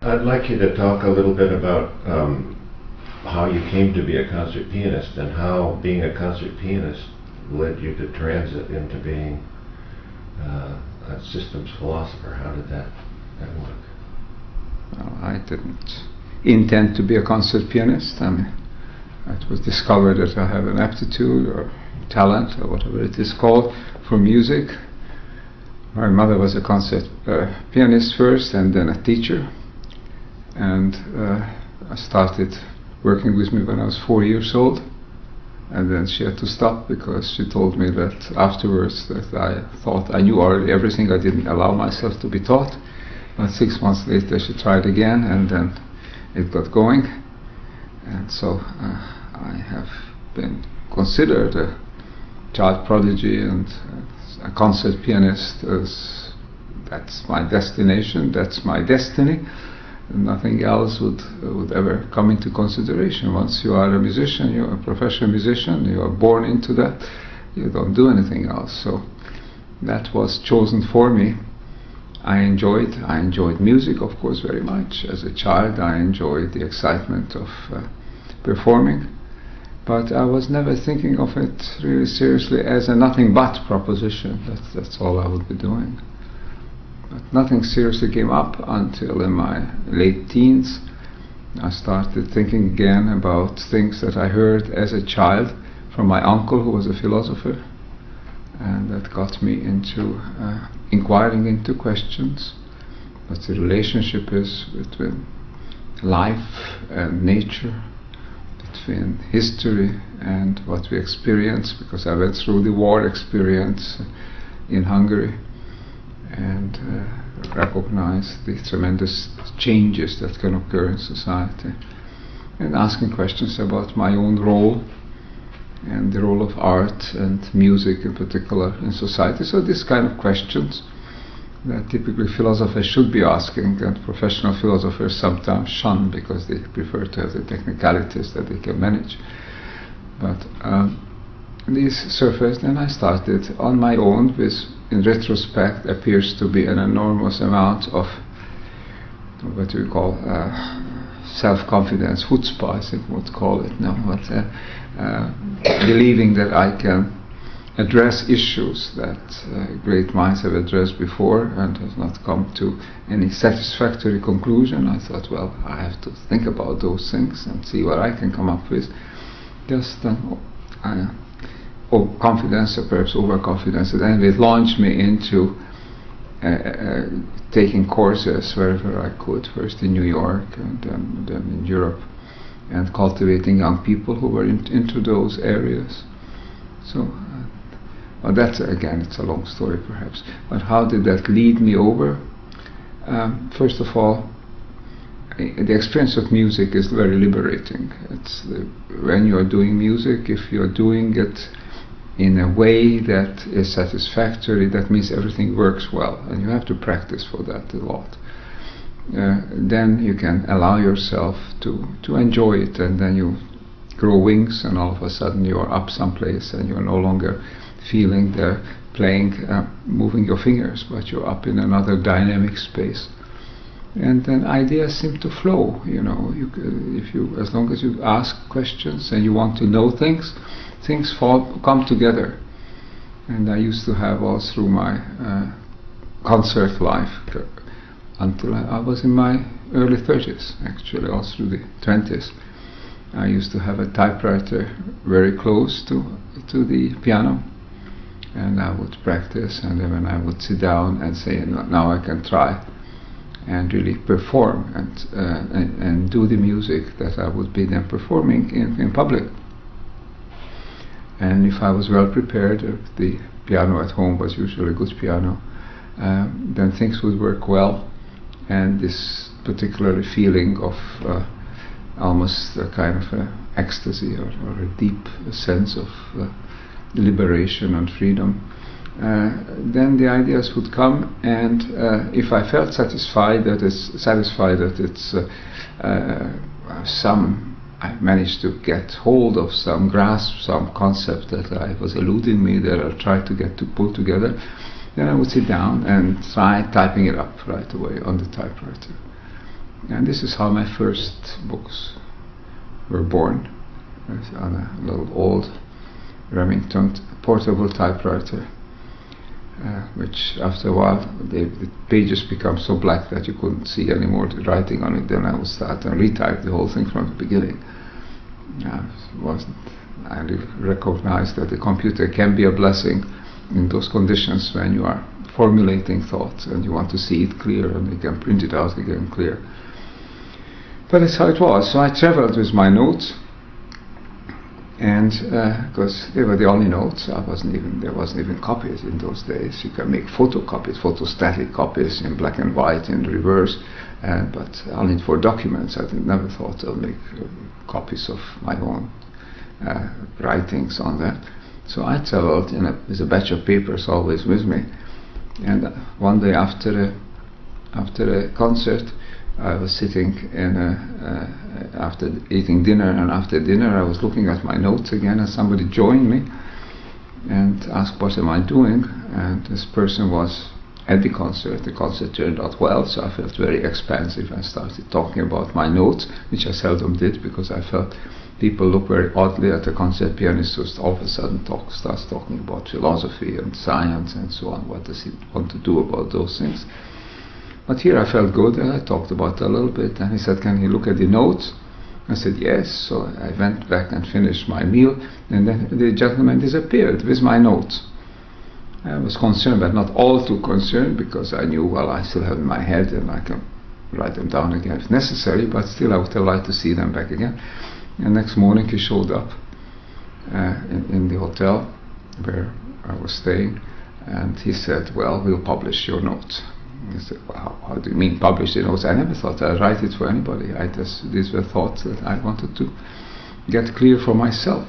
I'd like you to talk a little bit about how you came to be a concert pianist and how being a concert pianist led you to transit into being a systems philosopher. How did that work? Well, I didn't intend to be a concert pianist. I mean, it was discovered that I have an aptitude or talent or whatever it is called for music. My mother was a concert pianist first and then a teacher, and I started working with me when I was 4 years old, and then she had to stop because she told me that afterwards that I thought I knew already everything. I didn't allow myself to be taught. But 6 months later she tried again, and then it got going, and so I have been considered a child prodigy and a concert pianist. That's my destination, that's my destiny. Nothing else would ever come into consideration. Once you are a musician, you're a professional musician, you are born into that, you don't do anything else. So that was chosen for me. I enjoyed music, of course, very much. As a child, I enjoyed the excitement of performing, but I was never thinking of it really seriously as a nothing but proposition. That's all I would be doing. But nothing seriously came up until in my late teens. I started thinking again about things that I heard as a child from my uncle, who was a philosopher, and that got me into inquiring into questions, what the relationship is between life and nature, between history and what we experience, because I went through the war experience in Hungary and recognized the tremendous changes that can occur in society, and asking questions about my own role and the role of art and music in particular in society. So these kind of questions that typically philosophers should be asking, and professional philosophers sometimes shun because they prefer to have the technicalities that they can manage. But these surfaced, and I started on my own with, in retrospect, appears to be an enormous amount of what we call self-confidence, chutzpah, I think we would call it now, but believing that I can address issues that great minds have addressed before and has not come to any satisfactory conclusion. I thought, well, I have to think about those things and see what I can come up with. Just confidence, or perhaps overconfidence, and it launched me into taking courses wherever I could, first in New York and then in Europe, and cultivating young people who were into those areas. So well, that's, again, it's a long story perhaps, but how did that lead me over? First of all, the experience of music is very liberating. When you are doing music, if you are doing it in a way that is satisfactory, that means everything works well, and you have to practice for that a lot. Then you can allow yourself to enjoy it, and then you grow wings, and all of a sudden you are up someplace, and you're no longer feeling the playing, moving your fingers, but you're up in another dynamic space. And then ideas seem to flow. You know, as long as you ask questions and you want to know things come together. And I used to have all through my concert life until I was in my early 30s, actually, all through the 20s. I used to have a typewriter very close to the piano, and I would practice, and then when I would sit down and say, now I can try and really perform and do the music that I would be then performing in public. And if I was well prepared, the piano at home was usually a good piano, then things would work well, and this particular feeling of almost a kind of ecstasy or a deep sense of liberation and freedom, then the ideas would come, and if I felt satisfied that I managed to get hold of some grasp, some concept that I was eluding me, that I tried to pull together, then I would sit down and try typing it up right away on the typewriter. And this is how my first books were born. It's on a little old Remington portable typewriter, which after a while the pages become so black that you couldn't see any more the writing on it. Then I would start and retype the whole thing from the beginning. I recognized that the computer can be a blessing in those conditions when you are formulating thoughts and you want to see it clear, and you can print it out again clear. But that's how it was. So I traveled with my notes, and because they were the only notes, there wasn't even copies in those days. You can make photocopies, photostatic copies in black and white in reverse, but only for documents. I never thought I'll make copies of my own writings on that. So I traveled with a batch of papers always with me, and one day after a concert, I was sitting after eating dinner, and after dinner I was looking at my notes again, and somebody joined me and asked what am I doing, and this person was at the concert. The concert turned out well, so I felt very expansive and started talking about my notes, which I seldom did because I felt people look very oddly at a concert pianist who all of a sudden starts talking about philosophy and science and so on. What does he want to do about those things? But here I felt good, and I talked about it a little bit, and he said, can you look at the notes? I said, yes. So I went back and finished my meal, and then the gentleman disappeared with my notes. I was concerned, but not all too concerned, because I knew, well, I still have in my head, and I can write them down again if necessary, but still I would have liked to see them back again. And next morning he showed up in the hotel where I was staying, and he said, well, we'll publish your notes. I said, well, how do you mean publish the notes? I never thought I'd write it for anybody. These were thoughts that I wanted to get clear for myself.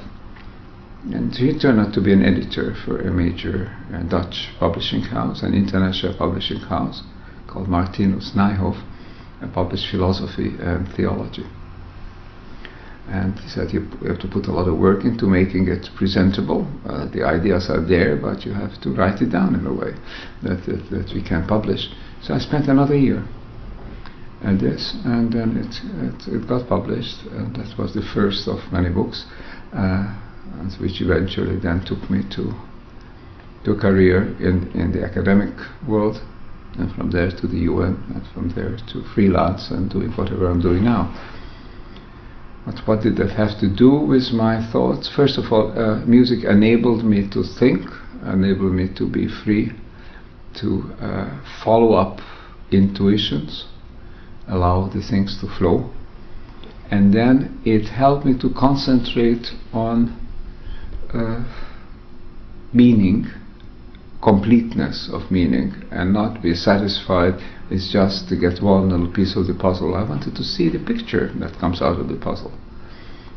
And he turned out to be an editor for a major Dutch publishing house, an international publishing house called Martinus Nijhoff, and published philosophy and theology. And he said, you have to put a lot of work into making it presentable. The ideas are there, but you have to write it down in a way that we can publish. So I spent another year at this, and then it got published, and that was the first of many books, which eventually then took me to a career in the academic world, and from there to the UN, and from there to freelance and doing whatever I'm doing now. But what did that have to do with my thoughts? First of all, music enabled me to think, enabled me to be free to follow up intuitions, allow the things to flow, and then it helped me to concentrate on meaning, completeness of meaning, and not be satisfied with just to get one little piece of the puzzle. I wanted to see the picture that comes out of the puzzle.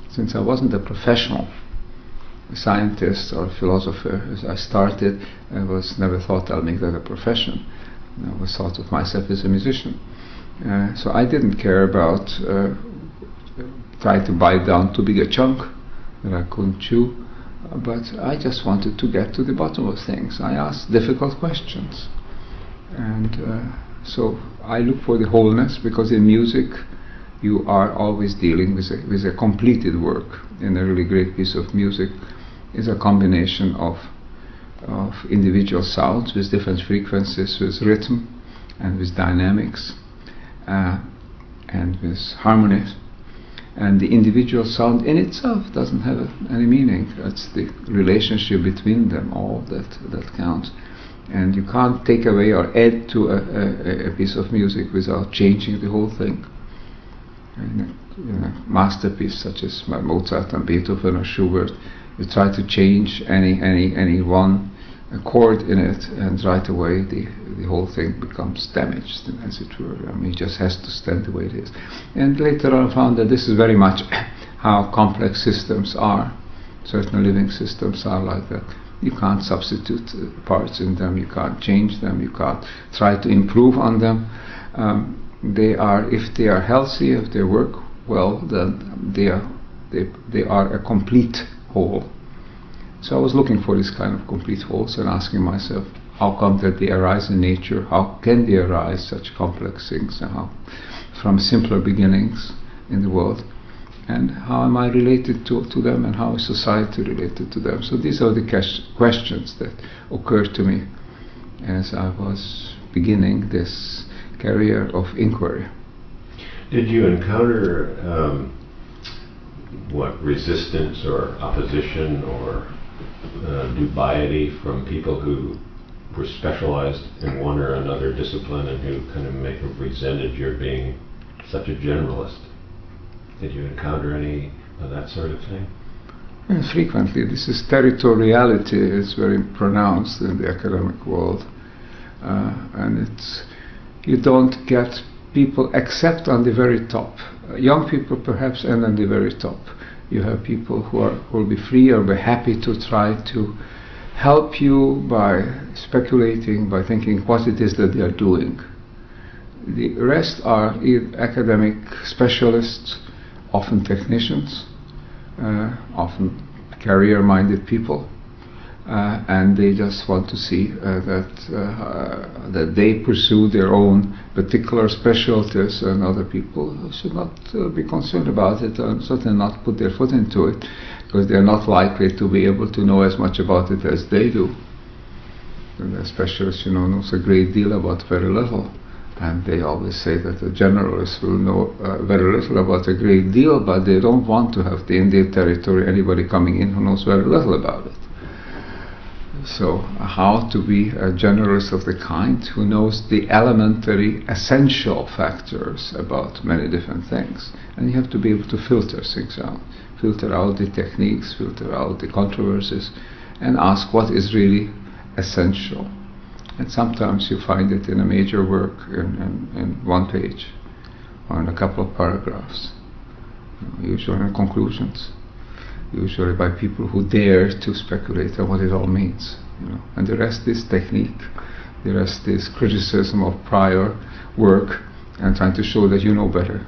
Since I wasn't a professional scientist or philosopher as I started, I never thought I'll make that a profession. I was thought of myself as a musician. So I didn't care about trying to bite down too big a chunk that I couldn't chew, but I just wanted to get to the bottom of things. I asked difficult questions, and so I look for the wholeness, because in music you are always dealing with a completed work. And a really great piece of music is a combination of individual sounds with different frequencies, with rhythm and with dynamics and with harmonies. And the individual sound in itself doesn't have any meaning. It's the relationship between them all that counts. And you can't take away or add to a piece of music without changing the whole thing. In a masterpiece such as Mozart and Beethoven or Schubert, you try to change any one chord in it, and right away the whole thing becomes damaged, as it were. I mean, it just has to stand the way it is. And later on I found that this is very much how complex systems are. Certain living systems are like that. You can't substitute parts in them, you can't change them, you can't try to improve on them. If they are healthy, if they work well, then they are a complete whole. So I was looking for this kind of complete wholes and asking myself, how come that they arise in nature? How can they arise, such complex things? And how from simpler beginnings in the world, and how am I related to them, and how is society related to them. So these are the questions that occurred to me as I was beginning this career of inquiry. Did you encounter resistance or opposition or dubiety from people who were specialized in one or another discipline and who kind of may have resented your being such a generalist? Did you encounter any of that sort of thing? Frequently. This is territoriality is very pronounced in the academic world, and you don't get people except on the very top. Young people perhaps, and on the very top. You have people who will be free or be happy to try to help you by speculating, by thinking what it is that they are doing. The rest are academic specialists, often technicians, often career-minded people, and they just want to see that they pursue their own particular specialties, and other people should not be concerned about it, and certainly not put their foot into it, because they are not likely to be able to know as much about it as they do. And the specialist, knows a great deal about very little. And they always say that a generalist will know very little about a great deal, but they don't want to have the Indian territory anybody coming in who knows very little about it. So how to be a generalist of the kind who knows the elementary essential factors about many different things. And you have to be able to filter things out. Filter out the techniques, filter out the controversies, and ask what is really essential. And sometimes you find it in a major work in one page or in a couple of paragraphs, usually in conclusions, usually by people who dare to speculate on what it all means. And the rest is technique, the rest is criticism of prior work and trying to show that you know better.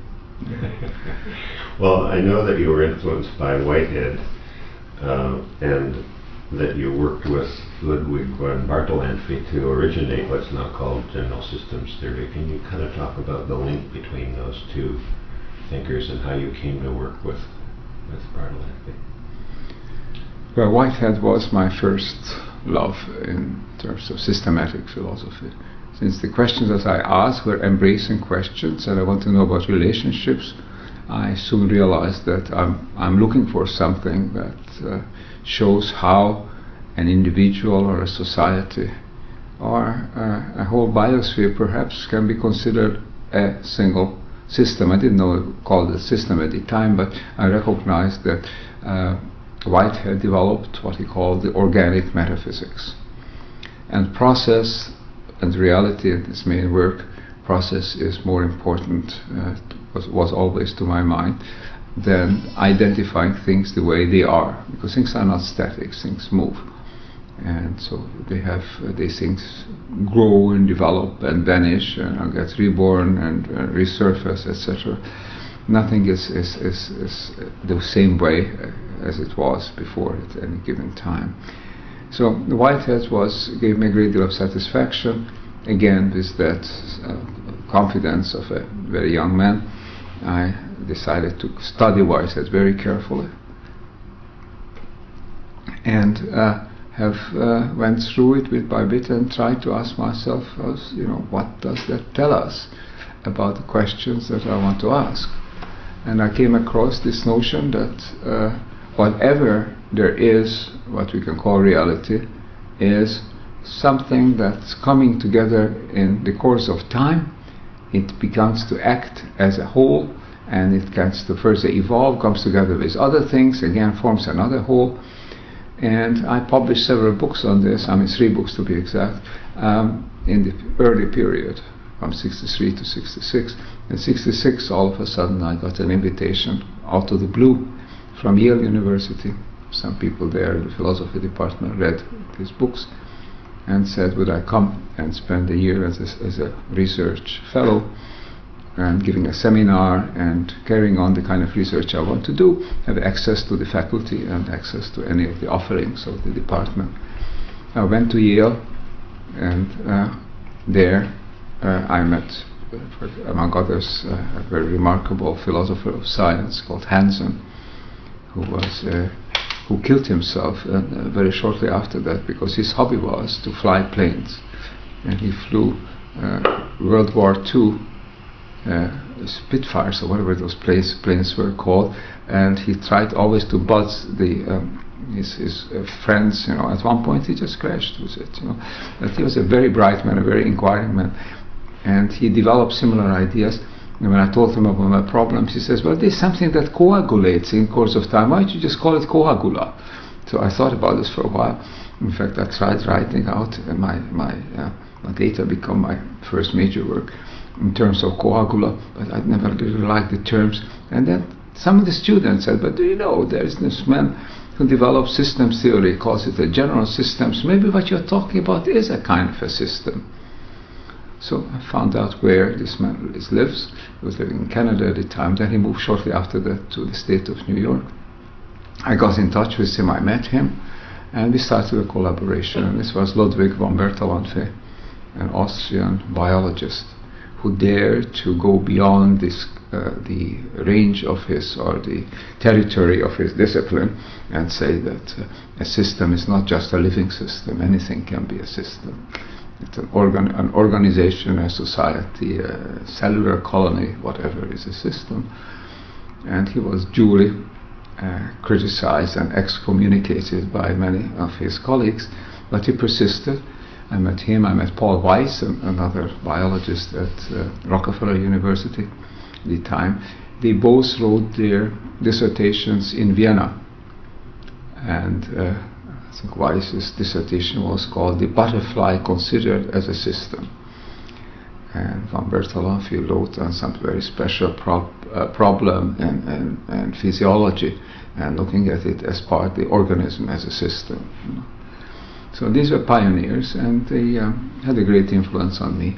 Well, I know that you were influenced by Whitehead and that you worked with Ludwig von Bartholanthy to originate what's now called general systems theory. Can you kind of talk about the link between those two thinkers and how you came to work with Bartholanthy? Well, Whitehead was my first love in terms of systematic philosophy. Since the questions that I asked were embracing questions and I want to know about relationships, I soon realized that I'm looking for something that shows how an individual or a society or a whole biosphere perhaps can be considered a single system. I didn't know it called a system at the time, but I recognized that Whitehead developed what he called the organic metaphysics. And process and reality in his main work, process is more important, was always to my mind, than identifying things the way they are, because things are not static, things move. And so these things grow and develop and vanish and get reborn and resurface, etc. Nothing is the same way as it was before at any given time. So Whitehead gave me a great deal of satisfaction. Again, with that confidence of a very young man, I decided to study Whitehead very carefully, and went through it bit by bit and tried to ask myself, what does that tell us about the questions that I want to ask? And I came across this notion that whatever there is, what we can call reality, is something that's coming together in the course of time. It begins to act as a whole, and it gets to further evolve, comes together with other things, again forms another whole. And I published several books on this, 3 books to be exact, in the early period, from 63 to 66. In 66, all of a sudden I got an invitation out of the blue from Yale University. Some people there in the philosophy department read these books and said, would I come and spend a year as a research fellow and giving a seminar and carrying on the kind of research I want to do, have access to the faculty and access to any of the offerings of the department. I went to Yale, and there I met among others, a very remarkable philosopher of science called Hansen, who killed himself very shortly after that because his hobby was to fly planes, and he flew World War II Spitfires or whatever those planes were called, and he tried always to buzz his friends. At one point he just crashed with it. But he was a very bright man, a very inquiring man, and he developed similar ideas. And when I told him about my problems, he says, "Well, there's something that coagulates in course of time. Why don't you just call it coagula?" So I thought about this for a while. In fact, I tried writing out my later become my first major work in terms of coagula, but I'd never really liked the terms. And then some of the students said, "But do you know, there's this man who developed systems theory, calls it a general systems. Maybe what you're talking about is a kind of a system." So I found out where this man lives. He was living in Canada at the time. Then he moved shortly after that to the state of New York. I got in touch with him, I met him, and we started a collaboration. And this was Ludwig von Bertalanffy, an Austrian biologist who dared to go beyond the range of his, or the territory of his discipline, and say that a system is not just a living system. Anything can be a system. It's an organization, a society, a cellular colony, whatever is a system. And he was duly criticized and excommunicated by many of his colleagues, but he persisted. I met him, I met Paul Weiss, another biologist at Rockefeller University at the time. They both wrote their dissertations in Vienna, and I think Weiss's dissertation was called "The Butterfly Considered as a System," and von Bertalanffy wrote on some very special problem and physiology, and looking at it as part of the organism as a system. So these were pioneers, and they had a great influence on me,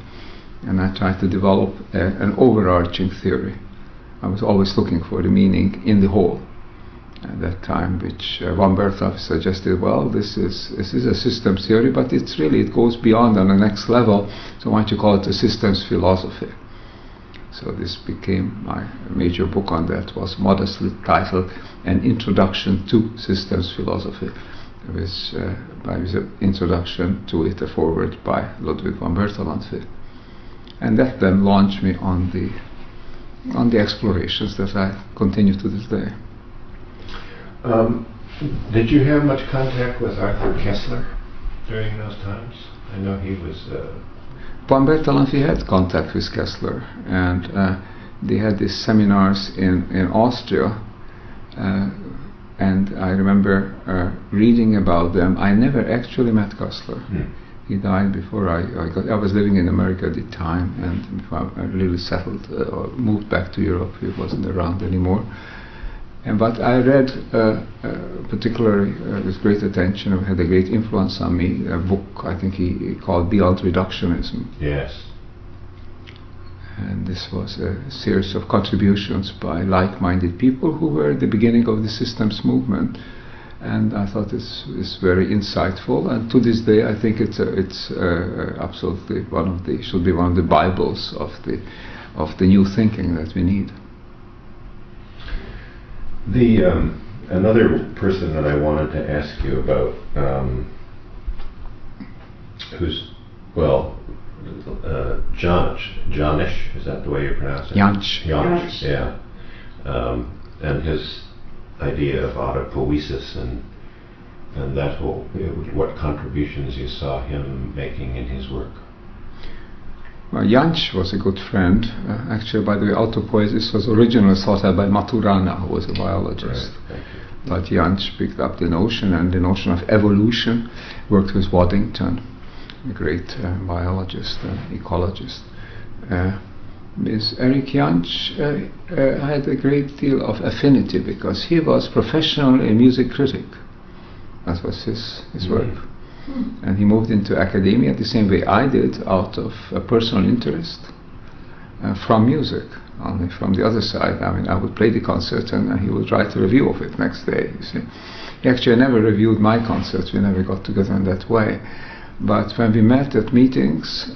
and I tried to develop an overarching theory. I was always looking for the meaning in the whole at that time, which von Bertalanffy suggested, well, this is a systems theory, but it goes beyond on the next level, so why don't you call it a systems philosophy? So this became my major book on that, was modestly titled An Introduction to Systems Philosophy, with an introduction to it, a foreword by Ludwig von Bertalanffy. And that then launched me on the explorations that I continue to this day. Did you have much contact with Arthur Koestler during those times? I know he was... Von Bertalanffy had contact with Koestler, and they had these seminars in Austria, and I remember reading about them. I never actually met Koestler. He died before I was living in America at the time, and before I really settled or moved back to Europe, he wasn't around anymore. But I read, particularly with great attention, it had a great influence on me, a book I think he called Beyond Reductionism. Yes. And this was a series of contributions by like-minded people who were at the beginning of the systems movement. And I thought this is very insightful, and to this day I think it's absolutely should be one of the Bibles of the new thinking that we need. Another person that I wanted to ask you about, who's, well, Janusz, is that the way you pronounce it? Janusz, yeah. And his idea of autopoiesis and that whole, what contributions you saw him making in his work. Well, Janusz was a good friend. Actually, by the way, autopoiesis was originally thought out by Maturana, who was a biologist. Right, but Janusz picked up the notion, and the notion of evolution, worked with Waddington, a great biologist and ecologist. With Erich Janusz, I had a great deal of affinity because he was professionally a music critic. That was his work. And he moved into academia the same way I did, out of a personal interest from music. Only from the other side, I mean, I would play the concert and he would write a review of it next day, you see. He actually never reviewed my concerts, we never got together in that way. But when we met at meetings,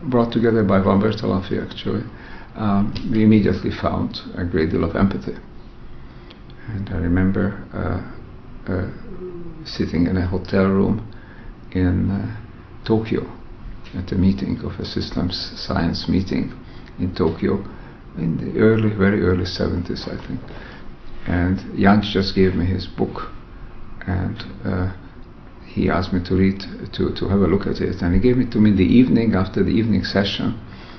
brought together by Van Bertalanffy actually, we immediately found a great deal of empathy. And I remember sitting in a hotel room in Tokyo at a meeting of a systems science meeting in Tokyo in the very early 70s, I think. And Jantsch just gave me his book, and he asked me to read, to have a look at it. And he gave it to me in the evening after the evening session.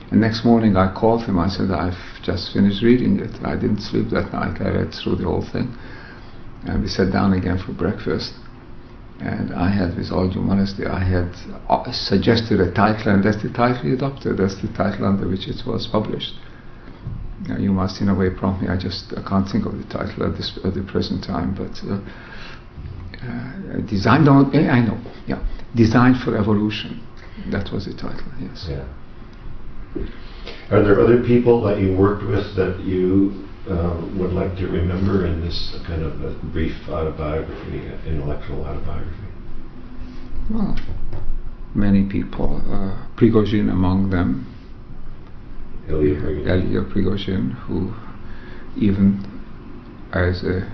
And next morning I called him. I said, I've just finished reading it. I didn't sleep that night. I read through the whole thing. And we sat down again for breakfast. And I had, with all due modesty, I had suggested a title, and that's the title he adopted. That's the title under which it was published. Now, you must, in a way, prompt me. I can't think of the title at the present time. But Design for Evolution. That was the title. Yes. Yeah. Are there other people that you worked with that you would like to remember in this kind of a brief autobiography, intellectual autobiography? Well, many people. Prigozhin among them. Ilya Prigozhin, who even as a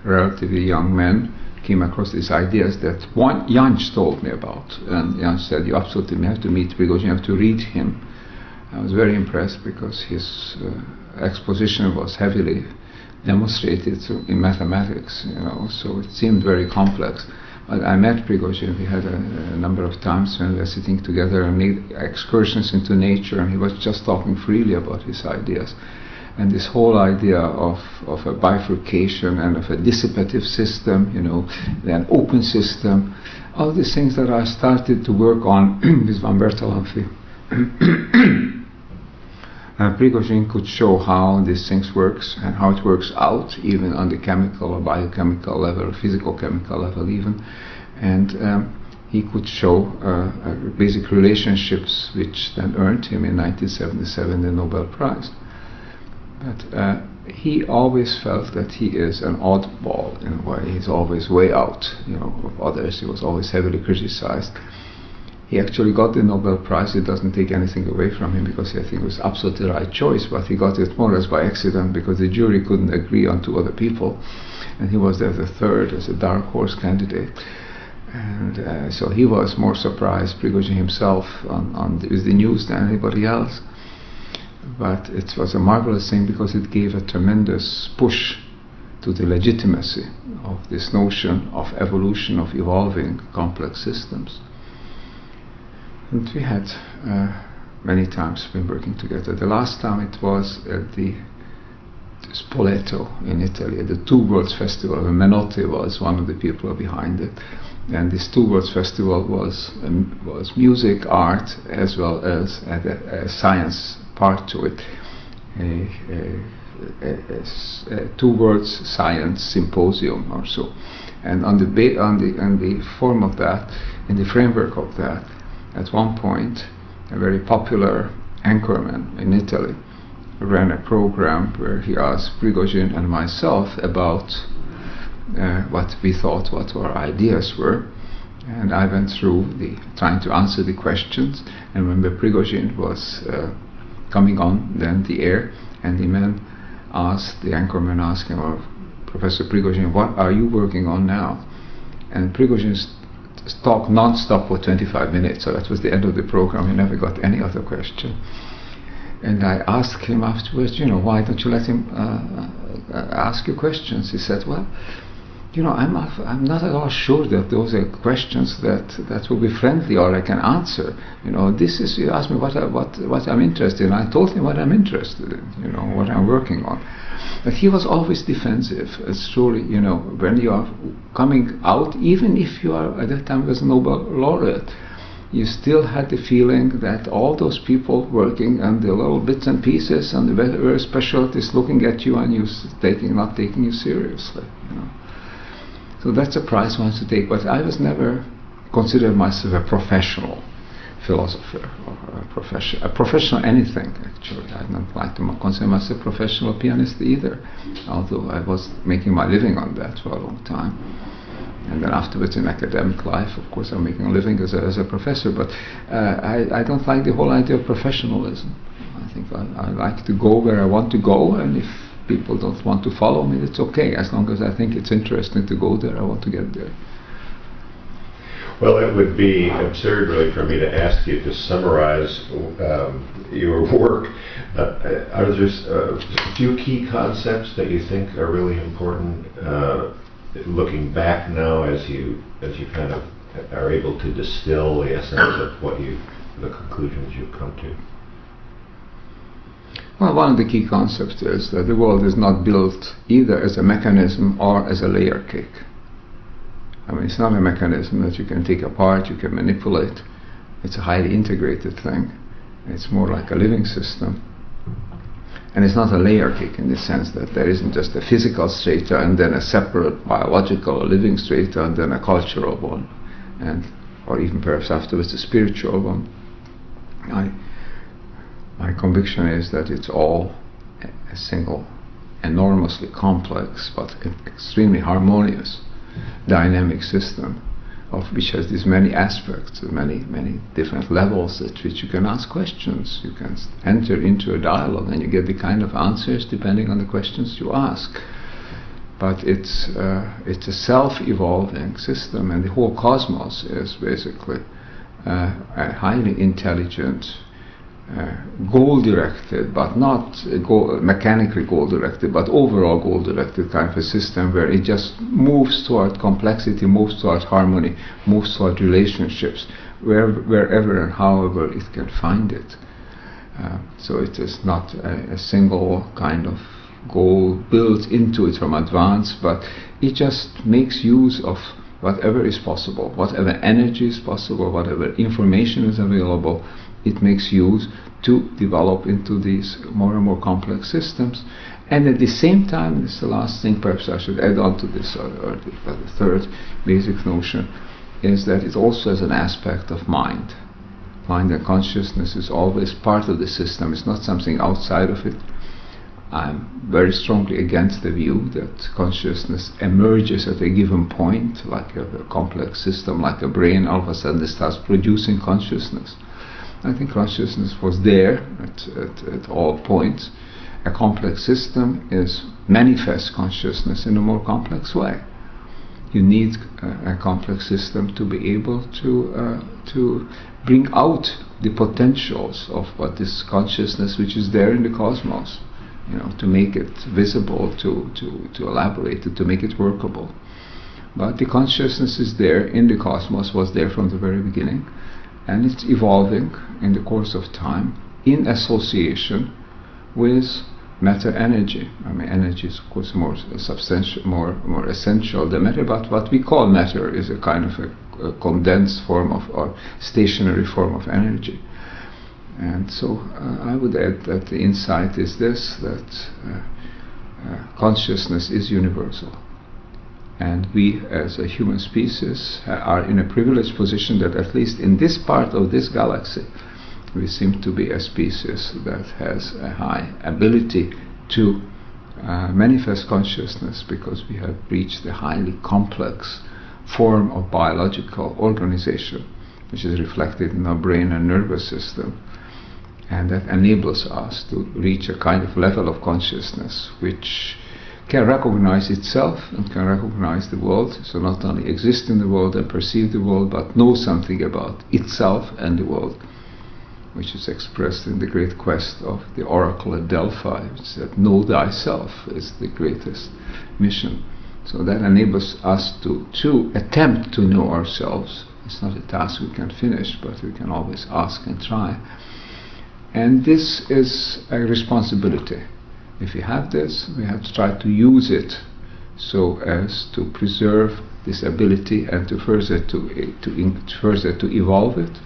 relatively young man came across these ideas that Jantsch told me about. And Jantsch said, you absolutely have to meet Prigozhin, you have to read him. I was very impressed because his exposition was heavily demonstrated in mathematics, so it seemed very complex. But I met Prigozhin. We had a number of times when we were sitting together and made excursions into nature, and he was just talking freely about his ideas. And this whole idea of a bifurcation and of a dissipative system, an open system, all these things that I started to work on with Van Bertalanffy. Prigozhin could show how these things works and how it works out, even on the chemical or biochemical level, physical chemical level even, and he could show basic relationships which then earned him in 1977 the Nobel Prize. But he always felt that he is an oddball in a way. He's always way out, of others. He was always heavily criticized. He actually got the Nobel Prize. It doesn't take anything away from him because I think it was absolutely the right choice, but he got it more or less by accident because the jury couldn't agree on two other people, and he was there the third as a dark horse candidate. And so he was more surprised, Prigozhin himself, with the news than anybody else. But it was a marvelous thing because it gave a tremendous push to the legitimacy of this notion of evolution, of evolving complex systems. And we had many times been working together. The last time it was at the Spoleto in Italy, at the Two Worlds Festival. Menotti was one of the people behind it. And this Two Worlds Festival was music, art, as well as a science part to it. A Two Worlds Science Symposium or so. And on the form of that, in the framework of that, at one point, a very popular anchorman in Italy ran a program where he asked Prigozhin and myself about what we thought, what our ideas were. And I went through trying to answer the questions. And remember, Prigozhin was coming on then the air, and the anchorman asked him, Professor Prigozhin, what are you working on now? And Prigozhin talked non-stop for 25 minutes, so that was the end of the program. He never got any other question. And I asked him afterwards, why don't you let him ask you questions? He said, well, I'm not at all sure that those are questions that will be friendly or I can answer. You asked me what I'm interested in. I told him what I'm interested in, what I'm working on. But he was always defensive. It's truly, when you are coming out, even if you are at that time was Nobel laureate, you still had the feeling that all those people working on the little bits and pieces and the very specialties looking at you and you not taking you seriously. So that's a prize one has to take. But I was never considered myself a professional philosopher or a professional anything, actually. I don't like to consider myself a professional pianist either, although I was making my living on that for a long time. And then afterwards in academic life, of course, I'm making a living as a professor, but I don't like the whole idea of professionalism. I think I like to go where I want to go, and if people don't want to follow me, it's okay. As long as I think it's interesting to go there, I want to get there. Well, it would be absurd, really, for me to ask you to summarize your work. Are there a few key concepts that you think are really important, looking back now, as you kind of are able to distill the essence of the conclusions you've come to? Well, one of the key concepts is that the world is not built either as a mechanism or as a layer cake. I mean, it's not a mechanism that you can take apart, you can manipulate. It's a highly integrated thing. It's more like a living system. And it's not a layer cake in the sense that there isn't just a physical strata and then a separate biological or living strata and then a cultural one, or even perhaps afterwards a spiritual one. My conviction is that it's all a single, enormously complex but extremely harmonious dynamic system, of which has these many aspects, many different levels at which you can ask questions. You can enter into a dialogue and you get the kind of answers depending on the questions you ask. But it's a self-evolving system, and the whole cosmos is basically a highly intelligent, goal-directed, but not mechanically goal-directed, but overall goal-directed kind of a system where it just moves toward complexity, moves toward harmony, moves toward relationships, wherever and however it can find it. So it is not a single kind of goal built into it from advance, but it just makes use of whatever is possible, whatever energy is possible, whatever information is available. It makes use to develop into these more and more complex systems. And at the same time, this is the last thing perhaps I should add on to this, or the third basic notion, is that it also has an aspect of mind. Mind and consciousness is always part of the system. It's not something outside of it. I'm very strongly against the view that consciousness emerges at a given point, like a complex system, like a brain, all of a sudden it starts producing consciousness. I think consciousness was there at all points. A complex system manifests consciousness in a more complex way. You need a complex system to be able to bring out the potentials of what is consciousness, which is there in the cosmos. To make it visible, to elaborate it, to make it workable. But the consciousness is there in the cosmos, was there from the very beginning, and it's evolving in the course of time in association with matter energy. I mean, energy is of course more substantial, more essential than matter, but what we call matter is a kind of a condensed form of, or stationary form of energy. And so I would add that the insight is this, that consciousness is universal. And we as a human species are in a privileged position that at least in this part of this galaxy, we seem to be a species that has a high ability to manifest consciousness, because we have reached a highly complex form of biological organization, which is reflected in our brain and nervous system. And that enables us to reach a kind of level of consciousness which can recognize itself and can recognize the world, so not only exist in the world and perceive the world, but know something about itself and the world, which is expressed in the great quest of the oracle at Delphi, which said, know thyself is the greatest mission. So that enables us to attempt to know ourselves. It's not a task we can finish, but we can always ask and try. And this is a responsibility. If we have this, we have to try to use it so as to preserve this ability and to further to evolve it,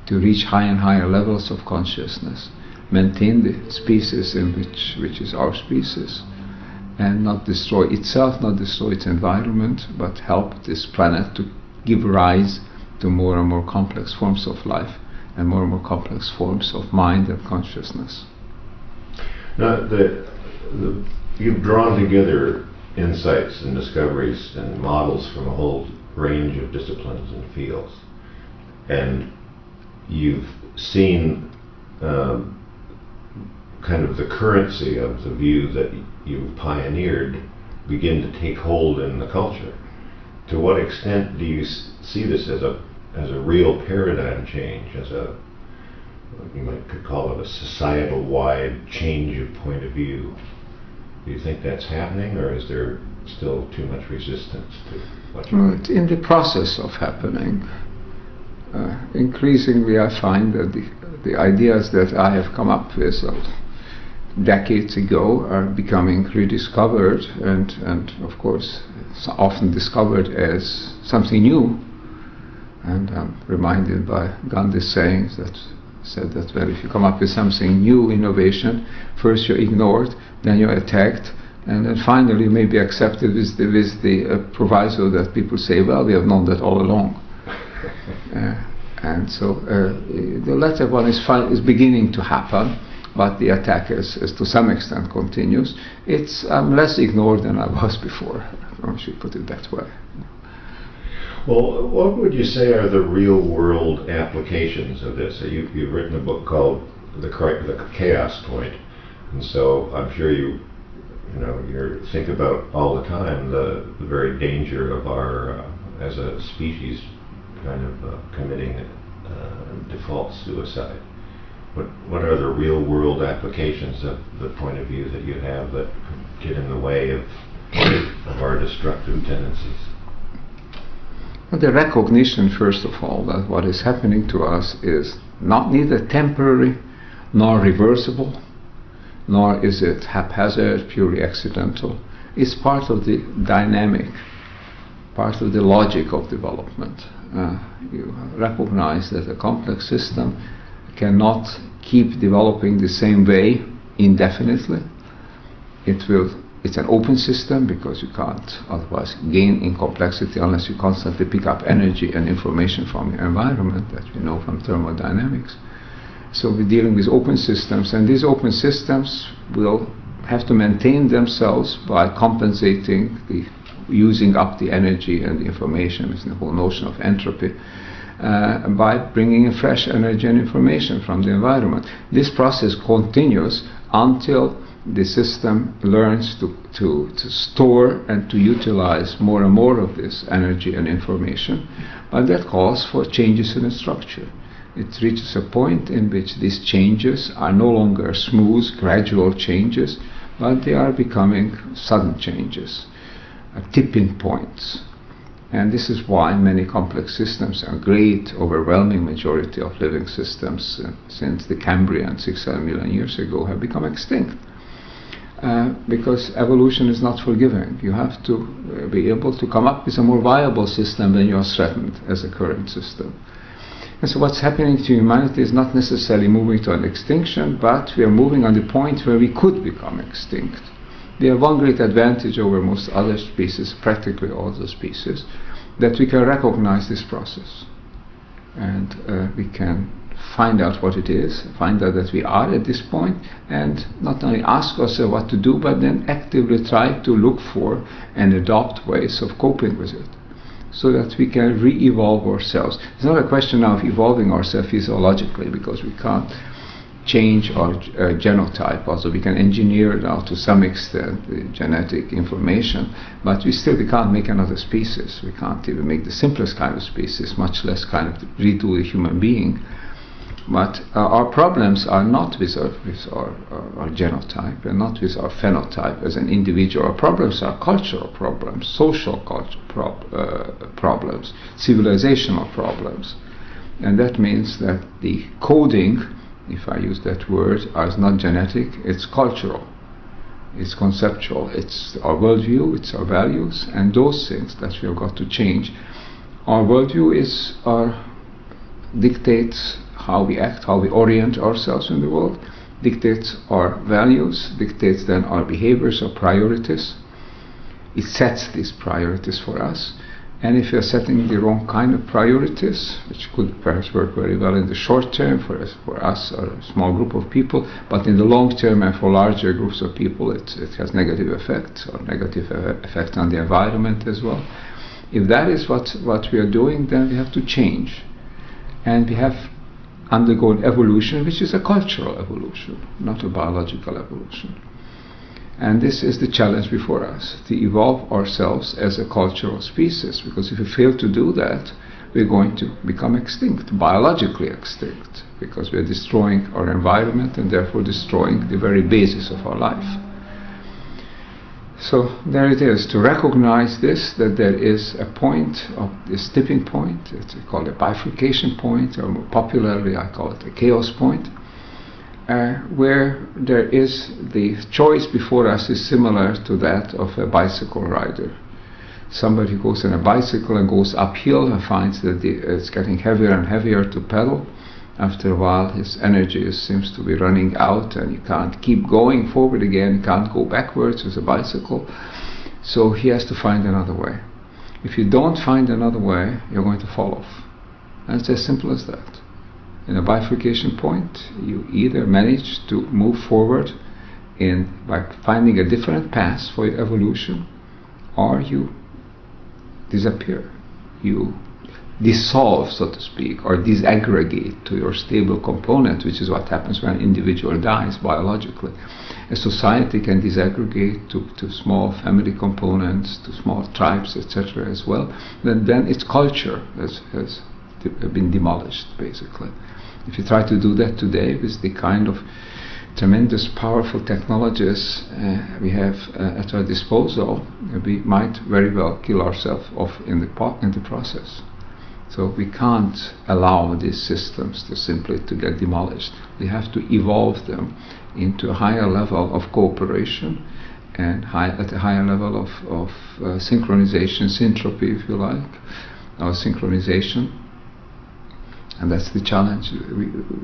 to reach higher and higher levels of consciousness, maintain the species in which is our species, and not destroy itself, not destroy its environment, but help this planet to give rise to more and more complex forms of life and more complex forms of mind and consciousness. Now, you've drawn together insights and discoveries and models from a whole range of disciplines and fields. And you've seen kind of the currency of the view that you've pioneered begin to take hold in the culture. To what extent do you see this as a real paradigm change, as could call it a societal-wide change of point of view? Do you think that's happening, or is there still too much resistance to what you're It's in the process of happening. Increasingly, I find that the ideas that I have come up with decades ago are becoming rediscovered, and of course, often discovered as something new. And I'm reminded by Gandhi's sayings that said that, well, if you come up with something new, innovation, first you're ignored, then you're attacked, and then finally you may be accepted with the proviso that people say, well, we have known that all along. And so the latter one is beginning to happen, but the attack is to some extent continues. I'm less ignored than I was before, I should put it that way. Well, what would you say are the real-world applications of this? You've written a book called The Chaos Point, and so I'm sure you think about all the time the very danger of our, as a species, kind of committing default suicide. What are the real-world applications of the point of view that you have that could get in the way of our destructive tendencies? The recognition, first of all, that what is happening to us is neither temporary nor reversible, nor is it haphazard, purely accidental. It's part of the dynamic, part of the logic of development. You recognize that a complex system cannot keep developing the same way indefinitely. It's an open system because you can't otherwise gain in complexity unless you constantly pick up energy and information from your environment, that we know from thermodynamics. So we're dealing with open systems, and these open systems will have to maintain themselves by compensating using up the energy and the information. It's the whole notion of entropy. By bringing in fresh energy and information from the environment. This process continues until the system learns to store and to utilize more and more of this energy and information, but that calls for changes in the structure. It reaches a point in which these changes are no longer smooth, gradual changes, but they are becoming sudden changes, tipping points. And this is why many complex systems, a great overwhelming majority of living systems since the Cambrian 6-7 million years ago, have become extinct. Because evolution is not forgiving. You have to be able to come up with a more viable system when you are threatened as a current system. And so what's happening to humanity is not necessarily moving to an extinction, but we are moving on the point where we could become extinct. We have one great advantage over most other species, practically all the species, that we can recognize this process. And we can find out what it is, find out that we are at this point, and not only ask ourselves what to do, but then actively try to look for and adopt ways of coping with it, so that we can re-evolve ourselves. It's not a question of evolving ourselves physiologically, because we can't change our genotype, although we can engineer now to some extent the genetic information, but we can't make another species. We can't even make the simplest kind of species, much less kind of redo a human being. But our problems are not with our genotype, and not with our phenotype as an individual. Our problems are cultural problems, social problems, civilizational problems. And that means that the coding, if I use that word, is not genetic, it's cultural, it's conceptual, it's our worldview, it's our values, and those things that we have got to change. Our worldview dictates how we act, how we orient ourselves in the world, dictates our values, dictates then our behaviors or priorities. It sets these priorities for us, And if you're setting the wrong kind of priorities, which could perhaps work very well in the short term for us or a small group of people, but in the long term and for larger groups of people, it has negative effects or negative effect on the environment as well. If that is what we are doing, then we have to change. And we have undergone evolution, which is a cultural evolution, not a biological evolution. And this is the challenge before us, to evolve ourselves as a cultural species, because if we fail to do that, we're going to become extinct, biologically extinct, because we're destroying our environment and therefore destroying the very basis of our life. So there it is, to recognize this, that there is a point of this tipping point. It's called a bifurcation point, or more popularly I call it a chaos point, where there is the choice before us is similar to that of a bicycle rider. Somebody who goes on a bicycle and goes uphill and finds that it's getting heavier and heavier to pedal. After a while his energy seems to be running out and you can't keep going forward again, you can't go backwards with a bicycle, so he has to find another way. If you don't find another way, you're going to fall off. And it's as simple as that. In a bifurcation point, you either manage to move forward by finding a different path for your evolution, or you disappear. You dissolve, so to speak, or disaggregate to your stable component, which is what happens when an individual dies biologically. A society can disaggregate to small family components, to small tribes, etc. as well. Then its culture has been demolished, basically. If you try to do that today with the kind of tremendous powerful technologies we have at our disposal, we might very well kill ourselves off in the process. So we can't allow these systems to simply get demolished. We have to evolve them into a higher level of cooperation and at a higher level of synchronization, syntropy if you like, or synchronization. And that's the challenge.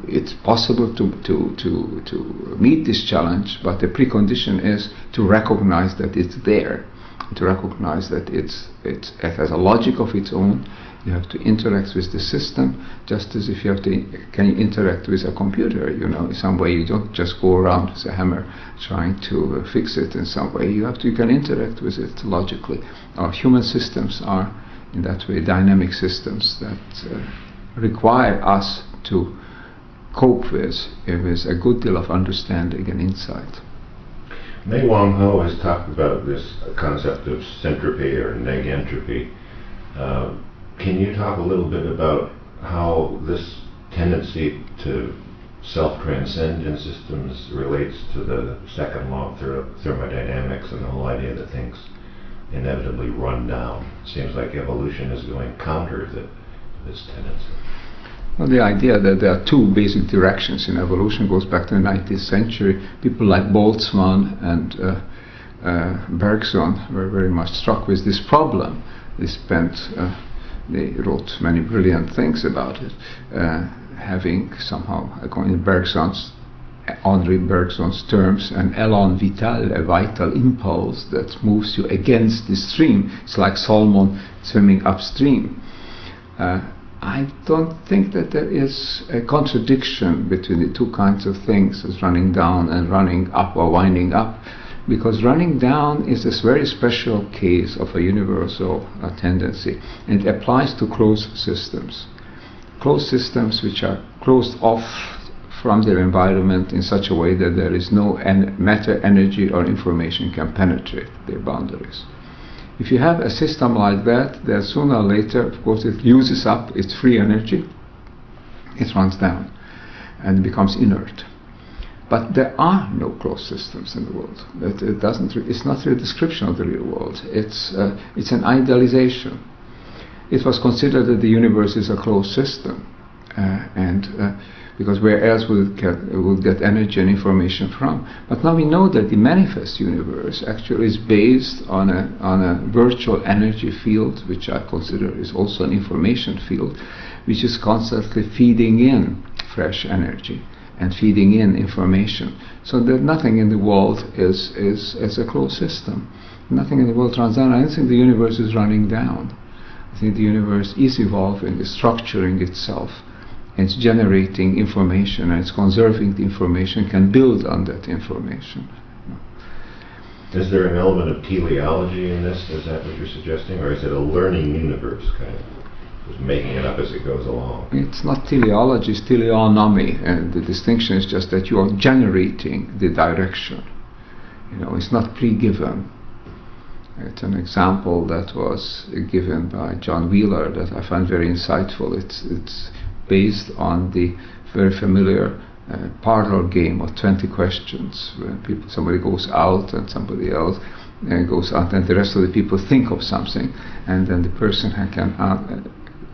It's possible to meet this challenge, but the precondition is to recognize that it's there, to recognize that it has a logic of its own. You have to interact with the system, just as if you can interact with a computer. In some way. You don't just go around with a hammer trying to fix it in some way. You can interact with it logically. Our human systems are, in that way, dynamic systems that require us to cope with a good deal of understanding and insight. Mei Wang Ho has talked about this concept of syntropy or negentropy. Can you talk a little bit about how this tendency to self-transcend in systems relates to the second law of thermodynamics and the whole idea that things inevitably run down? It seems like evolution is going counter to this tendency. Well, the idea that there are two basic directions in evolution goes back to the 19th century. People like Boltzmann and Bergson were very much struck with this problem. They wrote many brilliant things about it, having somehow, according to Henri Bergson's terms, an élan vital, a vital impulse that moves you against the stream. It's like salmon swimming upstream. I don't think that there is a contradiction between the two kinds of things, as running down and running up or winding up, because running down is this very special case of a universal tendency, and it applies to closed systems. Closed systems which are closed off from their environment in such a way that there is no matter, energy or information can penetrate their boundaries. If you have a system like that, then sooner or later, of course, it uses up its free energy, it runs down and becomes inert. But there are no closed systems in the world. It's not really a description of the real world. It's an idealization. It was considered that the universe is a closed system, because where else would it get energy and information from? But now we know that the manifest universe actually is based on a virtual energy field, which I consider is also an information field, which is constantly feeding in fresh energy and feeding in information. So that nothing in the world is a closed system. Nothing in the world runs down. I don't think the universe is running down. I think the universe is evolving, is structuring itself, and it's generating information, and it's conserving the information, can build on that information. Is there an element of teleology in this? Is that what you're suggesting? Or is it a learning universe, kind of? Just making it up as it goes along? It's not teleology, it's teleonomy, and the distinction is just that you are generating the direction. It's not pre-given. It's an example that was given by John Wheeler that I find very insightful. It's based on the very familiar parlor game of 20 questions, where somebody goes out and somebody else goes out, and the rest of the people think of something, and then the person can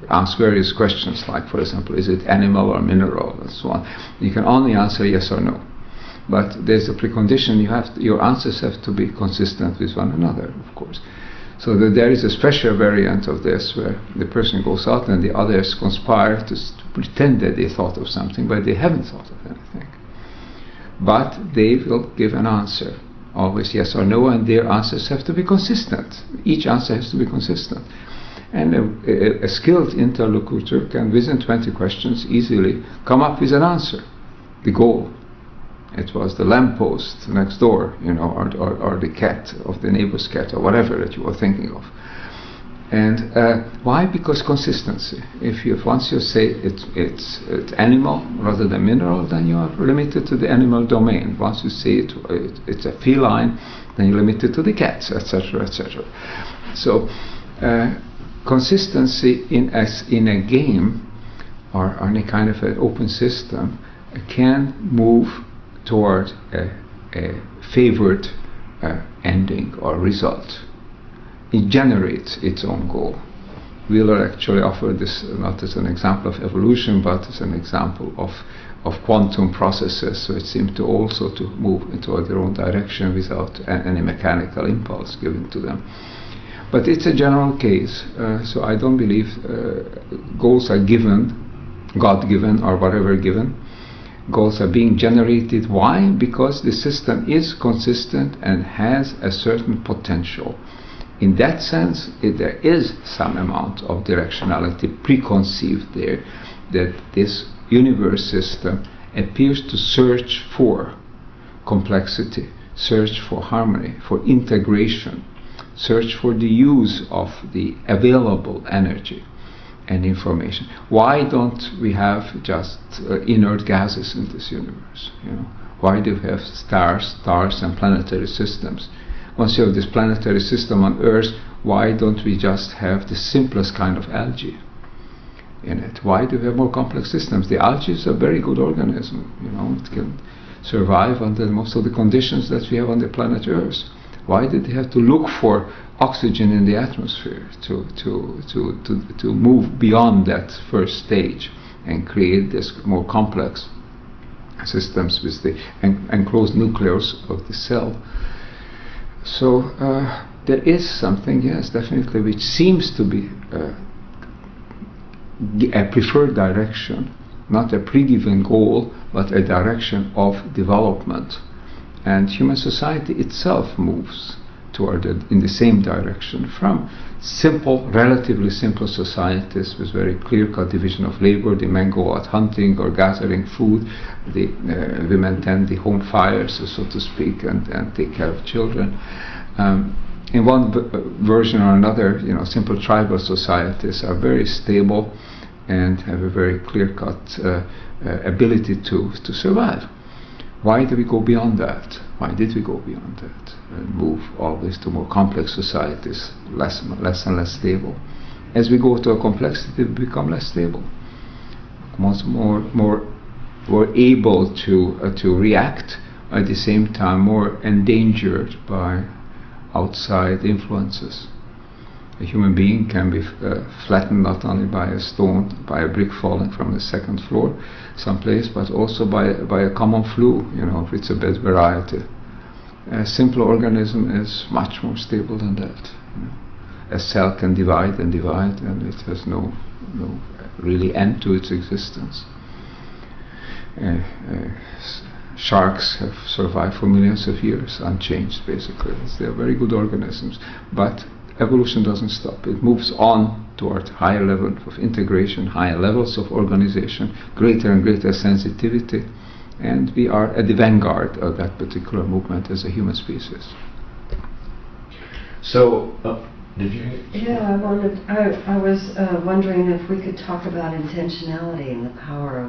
ask various questions, like, for example, is it animal or mineral, and so on. You can only answer yes or no, but there's a precondition. Your answers have to be consistent with one another, of course. So that there is a special variant of this where the person goes out and the others conspire to pretend that they thought of something, but they haven't thought of anything. But they will give an answer, always yes or no, and their answers have to be consistent. Each answer has to be consistent. And a skilled interlocutor can, within 20 questions, easily come up with an answer, the goal. It was the lamppost next door, or the cat of the neighbor's cat, or whatever that you were thinking of. And why? Because consistency. Once you say it's animal rather than mineral, then you are limited to the animal domain. Once you say it's a feline, then you're limited to the cats, etc., etc. So consistency in a game or any kind of an open system can move toward a favored ending or result. It generates its own goal. Wheeler actually offered this not as an example of evolution, but as an example of quantum processes, which seem to also to move into their own direction without any mechanical impulse given to them. But it's a general case, so I don't believe goals are given, God-given or whatever given. Goals are being generated. Why? Because the system is consistent and has a certain potential. In that sense, there is some amount of directionality preconceived there, that this universe system appears to search for complexity, search for harmony, for integration, search for the use of the available energy and information. Why don't we have just inert gases in this universe? Why do we have stars and planetary systems? Once you have this planetary system on Earth, why don't we just have the simplest kind of algae in it? Why do we have more complex systems? The algae is a very good organism. It can survive under most of the conditions that we have on the planet Earth. Why did they have to look for oxygen in the atmosphere to move beyond that first stage and create this more complex systems with the enclosed nucleus of the cell? So there is something, yes, definitely, which seems to be a preferred direction, not a pre-given goal, but a direction of development. And human society itself moves toward it in the same direction, from simple, relatively simple societies with very clear-cut division of labor. The men go out hunting or gathering food, the women tend the home fires, so to speak, and take care of children. In one version or another, simple tribal societies are very stable and have a very clear-cut ability to survive. Why do we go beyond that? Why did we go beyond that and move always to more complex societies, less and less stable? As we go to a complexity, we become less stable, more able to react, at the same time more endangered by outside influences. A human being can be flattened not only by a stone, by a brick falling from the second floor someplace, but also by a common flu, if it's a bad variety. A simple organism is much more stable than that. A cell can divide and divide, and it has no really end to its existence. Sharks have survived for millions of years unchanged, basically. They are very good organisms, but evolution doesn't stop. It moves on toward higher levels of integration, higher levels of organization, greater and greater sensitivity, and we are at the vanguard of that particular movement as a human species. So, did you? Yeah, I was wondering if we could talk about intentionality and the power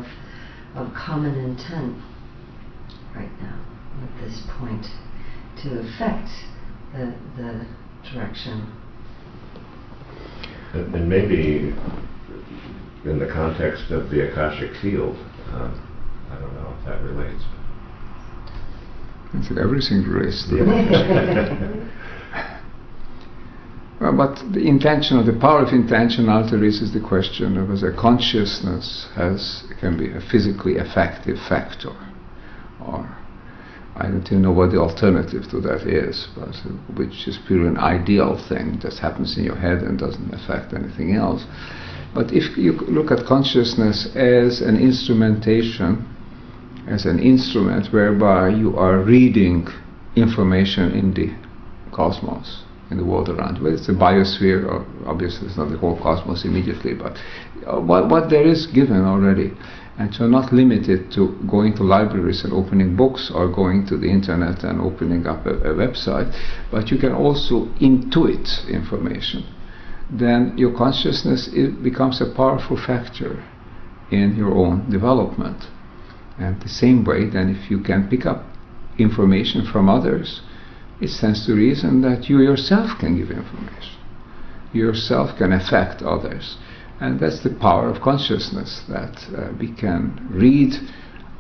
of common intent right now at this point to affect the direction. And maybe in the context of the Akashic field, I don't know if that relates. I think everything relates to it. But the intention, or the power of intentionality, raises the question of whether consciousness can be a physically effective factor, or I don't even know what the alternative to that is, but which is purely an ideal thing that happens in your head and doesn't affect anything else. But if you look at consciousness as an instrumentation, as an instrument whereby you are reading information in the cosmos, in the world around you, it's the biosphere, or obviously it's not the whole cosmos immediately, but what there is given already. And so not limited to going to libraries and opening books or going to the internet and opening up a website, but you can also intuit information. Then your consciousness becomes a powerful factor in your own development. And the same way, then, if you can pick up information from others, it stands to reason that you yourself can give information. You yourself can affect others. And that's the power of consciousness, that we can read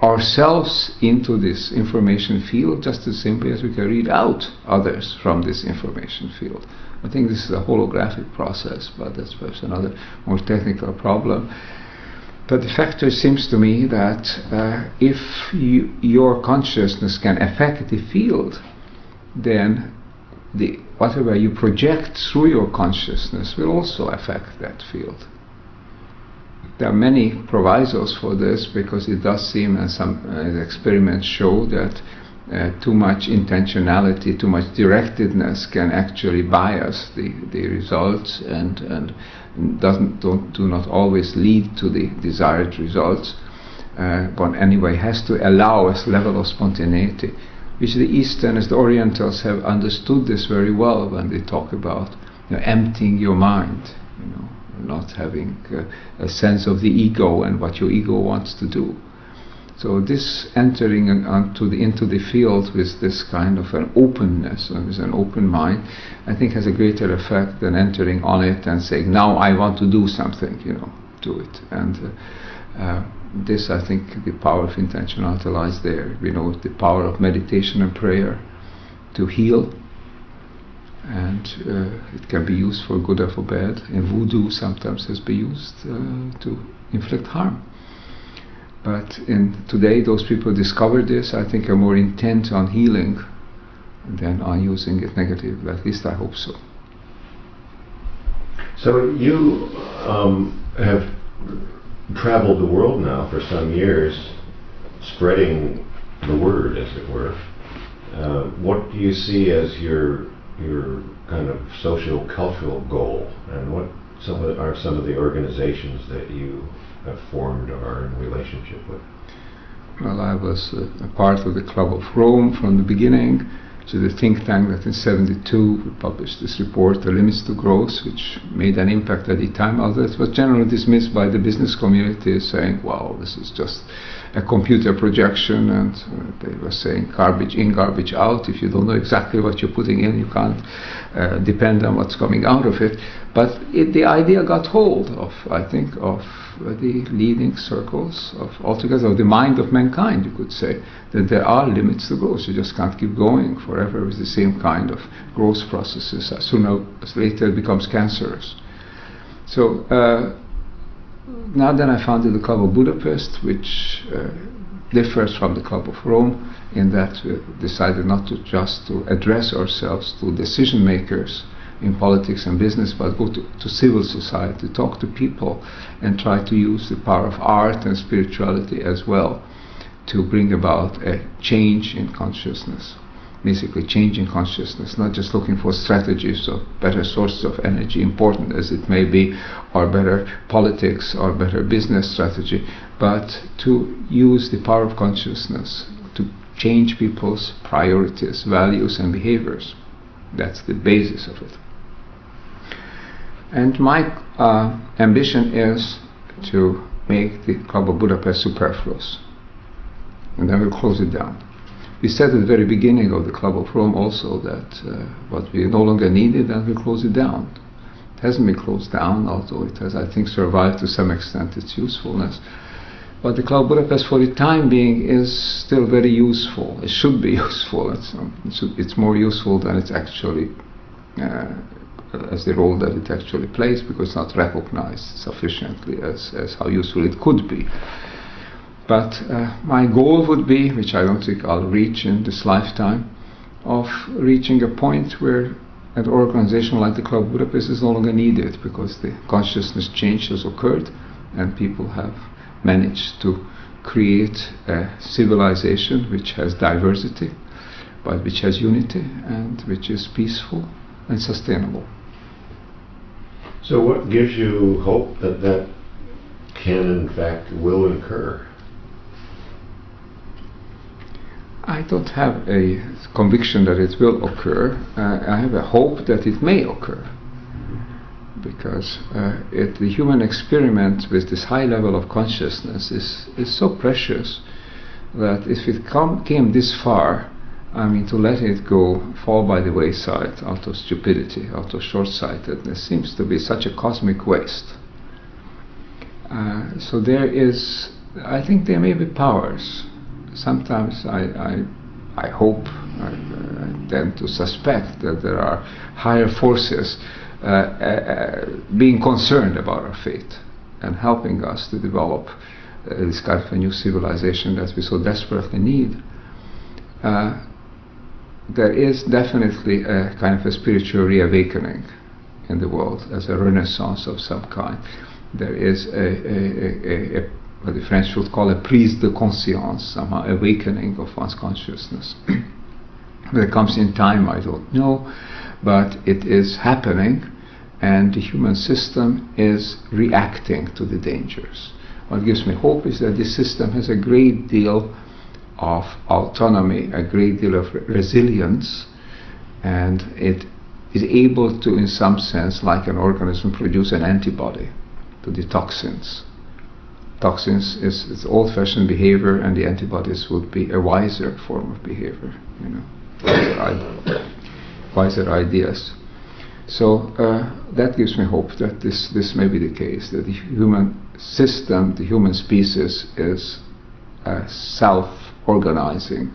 ourselves into this information field just as simply as we can read out others from this information field. I think this is a holographic process, but that's perhaps another more technical problem. But the factor seems to me that if your consciousness can affect the field, then whatever you project through your consciousness will also affect that field. There are many provisos for this, because it does seem, and some experiments show, that too much intentionality, too much directedness can actually bias the results and do not always lead to the desired results. But anyway, has to allow a level of spontaneity, which the Easterners, the Orientals, have understood this very well when they talk about emptying your mind, not having a sense of the ego and what your ego wants to do. So this entering into the field with this kind of an openness, with an open mind, I think has a greater effect than entering on it and saying, now I want to do something, to it. And this, I think, the power of intentionality lies there. We know the power of meditation and prayer to heal, and it can be used for good or for bad. In voodoo, sometimes has been used to inflict harm. But today, those people discovered this, I think, are more intent on healing than on using it negatively. At least I hope so. So you have traveled the world now for some years, spreading the word, as it were. What do you see as your kind of social-cultural goal, and what are some of the organizations that you have formed or are in relationship with? Well, I was a part of the Club of Rome from the beginning, which is a think tank that in 1972 we published this report, The Limits to Growth, which made an impact at the time, although it was generally dismissed by the business community, saying, wow, this is just a computer projection, and they were saying garbage in, garbage out. If you don't know exactly what you're putting in, you can't depend on what's coming out of it. But the idea got hold of, I think, of the leading circles of altogether of the mind of mankind, you could say, that there are limits to growth. You just can't keep going forever with the same kind of growth processes. As sooner or later it becomes cancerous. So now then I founded the Club of Budapest, which differs from the Club of Rome in that we decided not to just to address ourselves to decision makers in politics and business, but go to civil society, talk to people, and try to use the power of art and spirituality as well to bring about a change in consciousness. basically changing consciousness, not just looking for strategies of better sources of energy, important as it may be, or better politics or better business strategy, but to use the power of consciousness to change people's priorities, values and behaviors. That's the basis of it. And my ambition is to make the Club of Budapest superfluous, and then we'll close it down. We said at the very beginning of the Club of Rome also that what we no longer needed, and we'll close it down. It hasn't been closed down, although it has, I think, survived to some extent its usefulness. But the Club of Budapest, for the time being, is still very useful. It should be useful. It's more useful than it's actually, as the role that it actually plays, because it's not recognized sufficiently as how useful it could be. But my goal would be, which I don't think I'll reach in this lifetime, of reaching a point where an organization like the Club of Budapest is no longer needed, because the consciousness change has occurred and people have managed to create a civilization which has diversity, but which has unity and which is peaceful and sustainable. So what gives you hope that that can, in fact, will occur? I don't have a conviction that it will occur. I have a hope that it may occur, because the human experiment with this high level of consciousness is so precious that if it came this far, I mean, to let it go, fall by the wayside out of stupidity, out of short-sightedness, seems to be such a cosmic waste. So there is, I think there may be powers. Sometimes I hope, I tend to suspect that there are higher forces being concerned about our fate and helping us to develop this kind of a new civilization that we so desperately need. There is definitely a kind of a spiritual reawakening in the world, as a renaissance of some kind. There is what the French would call a prise de conscience, somehow awakening of one's consciousness. Whether it comes in time, I don't know, but it is happening, and the human system is reacting to the dangers. What gives me hope is that this system has a great deal of autonomy, a great deal of resilience, and it is able to, in some sense, like an organism, produce an antibody to the toxins. Toxins is old-fashioned behavior, and the antibodies would be a wiser form of behavior, you know, wiser ideas. So that gives me hope that this may be the case, that the human system, the human species, is a self-organizing,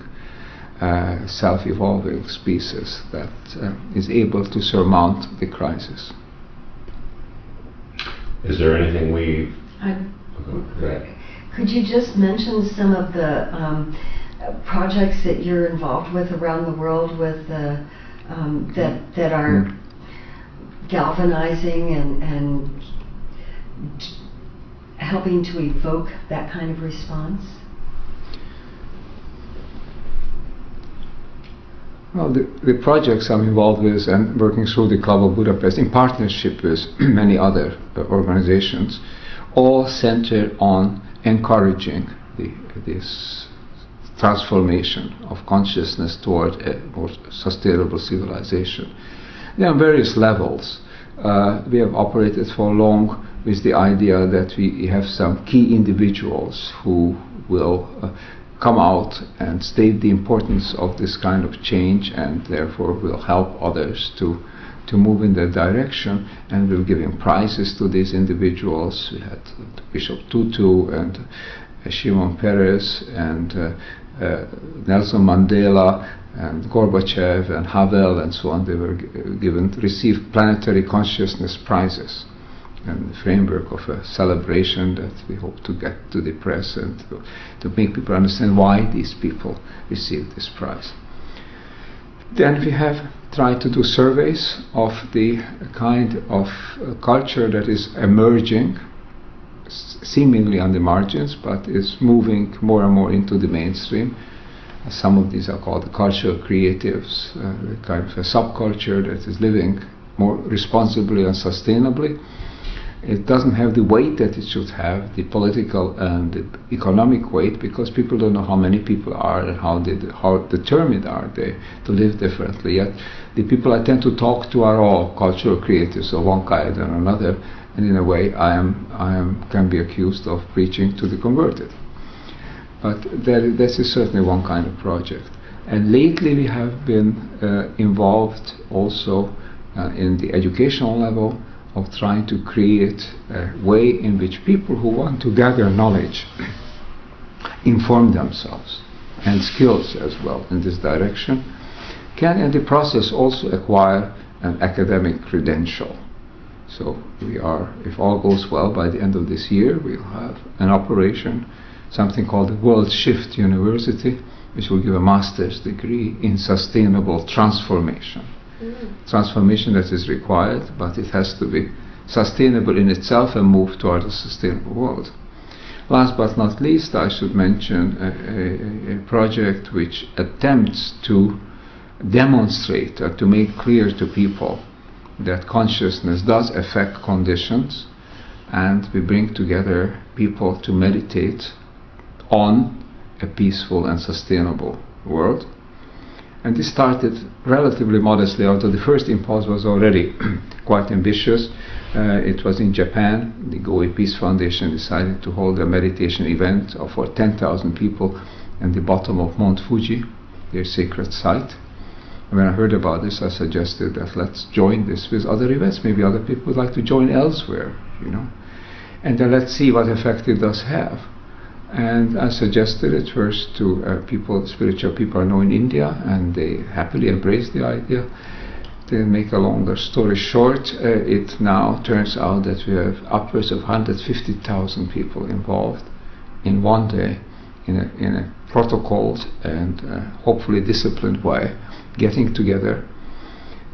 self-evolving species that is able to surmount the crisis. Is there anything we... Could you just mention some of the projects that you're involved with around the world with that are galvanizing and helping to evoke that kind of response? Well, the projects I'm involved with and working through the Club of Budapest in partnership with many other organizations all center on encouraging this transformation of consciousness toward a more sustainable civilization. There are various levels. We have operated for long with the idea that we have some key individuals who will come out and state the importance of this kind of change, and therefore will help others to move in that direction, and we're giving prizes to these individuals. We had Bishop Tutu and Shimon Peres and Nelson Mandela and Gorbachev and Havel and so on. They were received planetary consciousness prizes in the framework of a celebration that we hope to get to the press and to make people understand why these people received this prize. Then we have tried to do surveys of the kind of culture that is emerging, seemingly on the margins, but is moving more and more into the mainstream. Some of these are called the cultural creatives, kind of a subculture that is living more responsibly and sustainably. It doesn't have the weight that it should have, the political and the economic weight, because people don't know how many people are and how determined are they to live differently. Yet the people I tend to talk to are all cultural creatives of one kind or another, and in a way I can be accused of preaching to the converted. But this is certainly one kind of project. And lately we have been involved also in the educational level of trying to create a way in which people who want to gather knowledge, inform themselves, and skills as well in this direction, can in the process also acquire an academic credential. So we are, if all goes well, by the end of this year, we'll have an operation, something called the World Shift University, which will give a master's degree in sustainable transformation. Transformation that is required, but it has to be sustainable in itself and move toward a sustainable world. Last but not least, I should mention a project which attempts to demonstrate or to make clear to people that consciousness does affect conditions, and we bring together people to meditate on a peaceful and sustainable world. And this started relatively modestly, although the first impulse was already quite ambitious. It was in Japan. The Goei Peace Foundation decided to hold a meditation event for 10,000 people at the bottom of Mount Fuji, their sacred site. And when I heard about this, I suggested that let's join this with other events. Maybe other people would like to join elsewhere, you know. And then let's see what effect it does have. And I suggested it first to spiritual people I know in India, and they happily embraced the idea. To make a longer story short, it now turns out that we have upwards of 150,000 people involved in one day in a protocoled and hopefully disciplined way, getting together.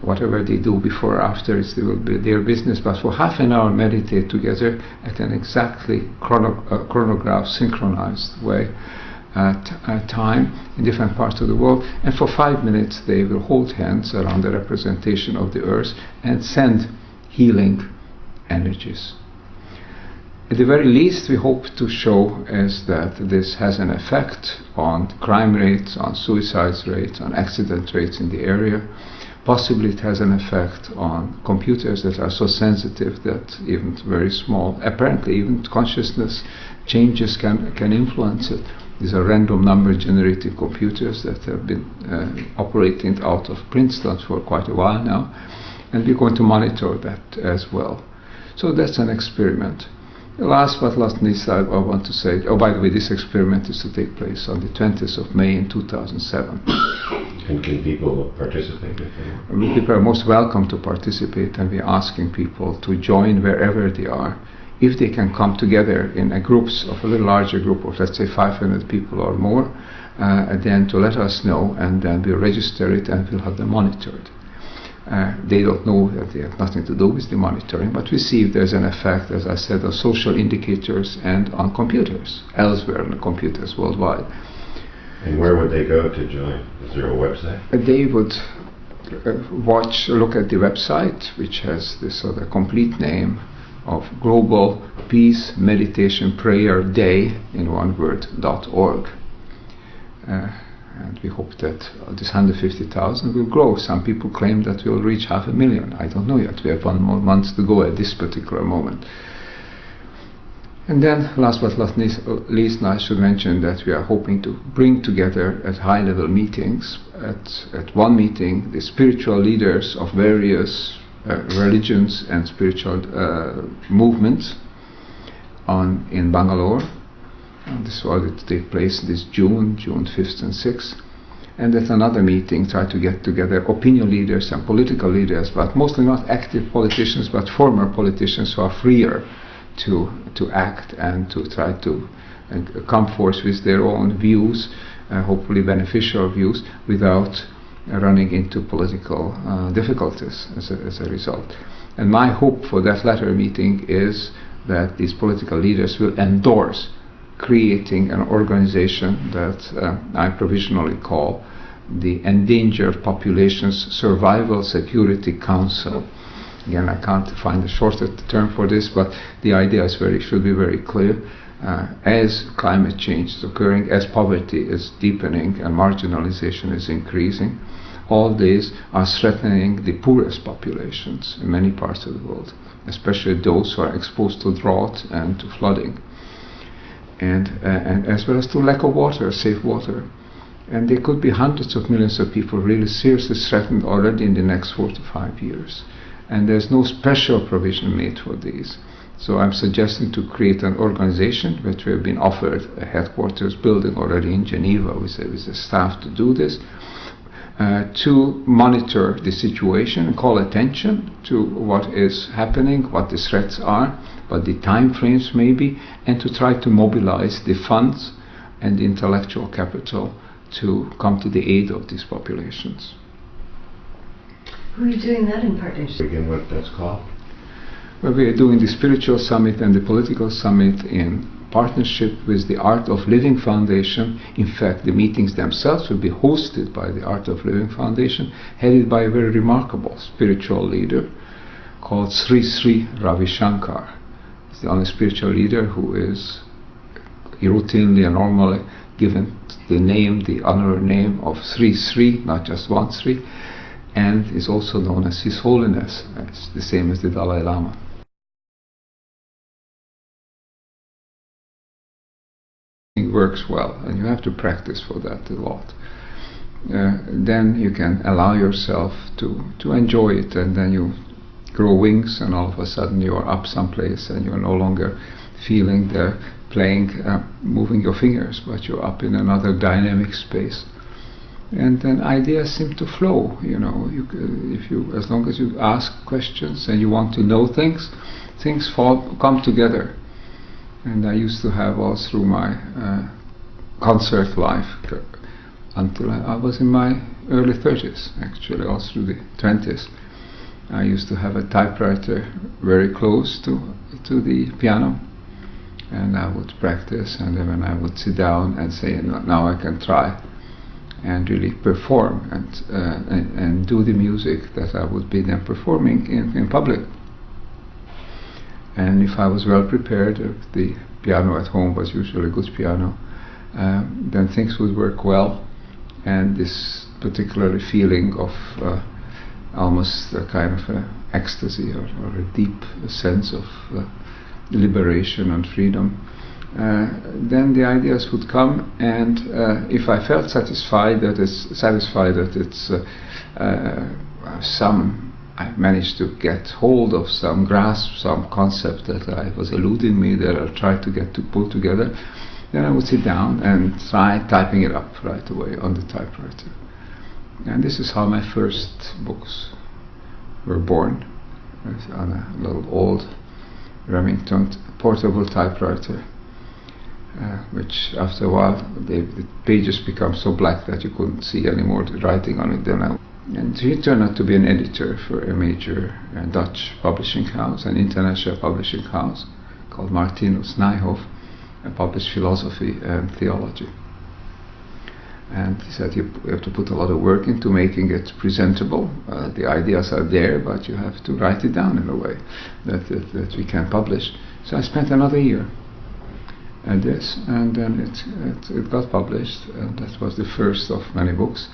Whatever they do before or after, it will be their business, but for half an hour meditate together at an exactly chronographed, synchronized way at a time in different parts of the world, and for 5 minutes they will hold hands around the representation of the earth and send healing energies. At the very least, we hope to show is that this has an effect on crime rates, on suicide rates, on accident rates in the area. Possibly it has an effect on computers that are so sensitive that even very small, apparently even consciousness changes can influence it. These are random number generated computers that have been operating out of Princeton for quite a while now, and we're going to monitor that as well. So that's an experiment. Last but not least, I want to say, oh, by the way, this experiment is to take place on the 20th of May in 2007. And can people participate? People are most welcome to participate, and we're asking people to join wherever they are. If they can come together in groups of a little larger group of, let's say, 500 people or more, then to let us know, and then we'll register it and we'll have them monitored. They don't know that they have nothing to do with the monitoring, but we see if there's an effect, as I said, of social indicators and on computers, elsewhere on the computers worldwide. And where would they go to join? Is there a website? They would look at the website, which has this sort of complete name of Global Peace Meditation Prayer Day, in one word, .org. And we hope that this 150,000 will grow. Some people claim that we'll reach 500,000. I don't know yet. We have 1 more month to go at this particular moment. And then, last but not least, I should mention that we are hoping to bring together at high-level meetings, at one meeting, the spiritual leaders of various religions and spiritual movements in Bangalore. And this was to take place this June 5th and 6th. And at another meeting, try to get together opinion leaders and political leaders, but mostly not active politicians, but former politicians who are freer to act and to try to come forth with their own views, hopefully beneficial views, without running into political difficulties as a result. And my hope for that latter meeting is that these political leaders will endorse creating an organization that I provisionally call the Endangered Populations Survival Security Council. Again, I can't find a shorter term for this, but the idea should be very clear. As climate change is occurring, as poverty is deepening and marginalization is increasing, all these are threatening the poorest populations in many parts of the world, especially those who are exposed to drought and to flooding, and as well as to lack of water, safe water. And there could be hundreds of millions of people really seriously threatened already in the next 4 to 5 years. And there's no special provision made for these. So I'm suggesting to create an organization, which we have been offered a headquarters building already in Geneva with the staff to do this, to monitor the situation and call attention to what is happening, what the threats are, what the time frames may be, and to try to mobilize the funds and the intellectual capital to come to the aid of these populations. Who are you doing that in partnership? Again, what that's called? Well, we are doing the Spiritual Summit and the Political Summit in partnership with the Art of Living Foundation. In fact, the meetings themselves will be hosted by the Art of Living Foundation, headed by a very remarkable spiritual leader called Sri Sri Ravi Shankar. He's the only spiritual leader who is routinely and normally given the honorary name of Sri Sri, not just one Sri, and is also known as His Holiness, as the same as the Dalai Lama. It works well, and you have to practice for that a lot. Then you can allow yourself to enjoy it, and then you grow wings, and all of a sudden you are up someplace, and you're no longer feeling the playing, moving your fingers, but you're up in another dynamic space. And then ideas seem to flow. You know, as long as you ask questions and you want to know things come together. And I used to have all through my concert life until I was in my early 30s, actually, all through the 20s. I used to have a typewriter very close to the piano, and I would practice, and then when I would sit down and say, now I can try and really perform and do the music that I would be then performing in public. And if I was well prepared, if the piano at home was usually a good piano, then things would work well, and this particular feeling of almost a kind of ecstasy or a deep sense of liberation and freedom, then the ideas would come, and if I felt satisfied that it's I managed to get hold of grasp some concept that I was eluding me, that I tried to pull together, then I would sit down and try typing it up right away on the typewriter. And this is how my first books were born, on a little old Remington portable typewriter, which after a while the pages become so black that you couldn't see anymore the writing on it. And he turned out to be an editor for a major Dutch publishing house, an international publishing house called Martinus Nijhoff, and published philosophy and theology. And he said you have to put a lot of work into making it presentable. The ideas are there, but you have to write it down in a way that we can publish. So I spent another year at this, and then it got published, and that was the first of many books,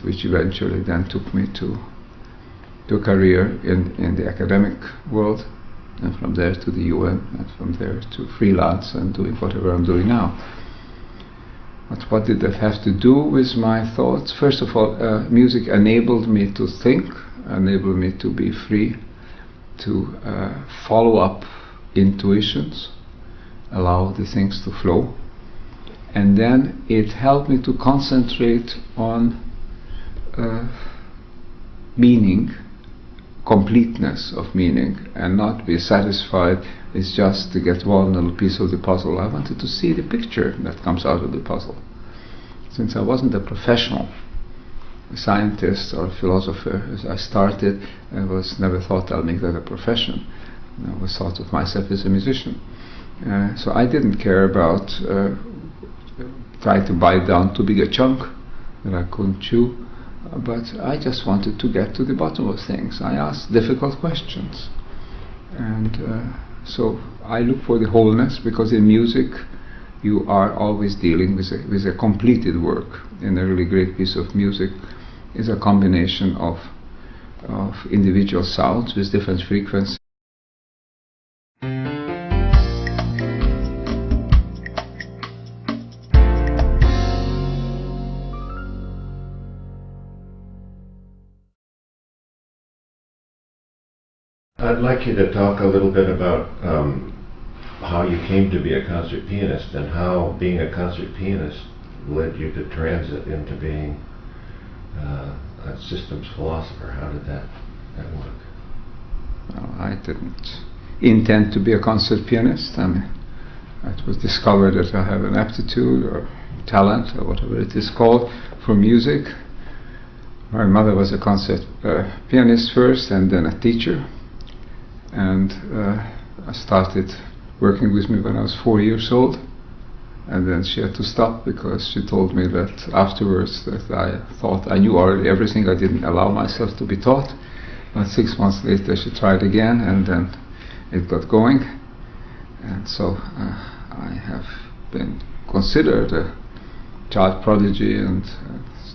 which eventually then took me to a career in the academic world, and from there to the UN, and from there to freelance and doing whatever I'm doing now. But what did that have to do with my thoughts? First of all, music enabled me to think, enabled me to be free to follow up intuitions, allow the things to flow, and then it helped me to concentrate on meaning, completeness of meaning, and not be satisfied with just to get one little piece of the puzzle. I wanted to see the picture that comes out of the puzzle. Since I wasn't a professional scientist or philosopher as I started, I was never thought I'll make that a profession. I was thought of myself as a musician. So I didn't care about trying to bite down too big a chunk that I couldn't chew, but I just wanted to get to the bottom of things. I asked difficult questions, and so I look for the wholeness, because in music you are always dealing with a completed work. And a really great piece of music is a combination of individual sounds with different frequencies. I'd like you to talk a little bit about how you came to be a concert pianist and how being a concert pianist led you to transit into being a systems philosopher. How did that work? Well, I didn't intend to be a concert pianist. I mean, it was discovered that I have an aptitude or talent or whatever it is called for music. My mother was a concert pianist first and then a teacher. And I started working with me when I was 4 years old, and then she had to stop because she told me that afterwards that I thought I knew already everything. I didn't allow myself to be taught. But 6 months later she tried again, and then it got going. And so I have been considered a child prodigy and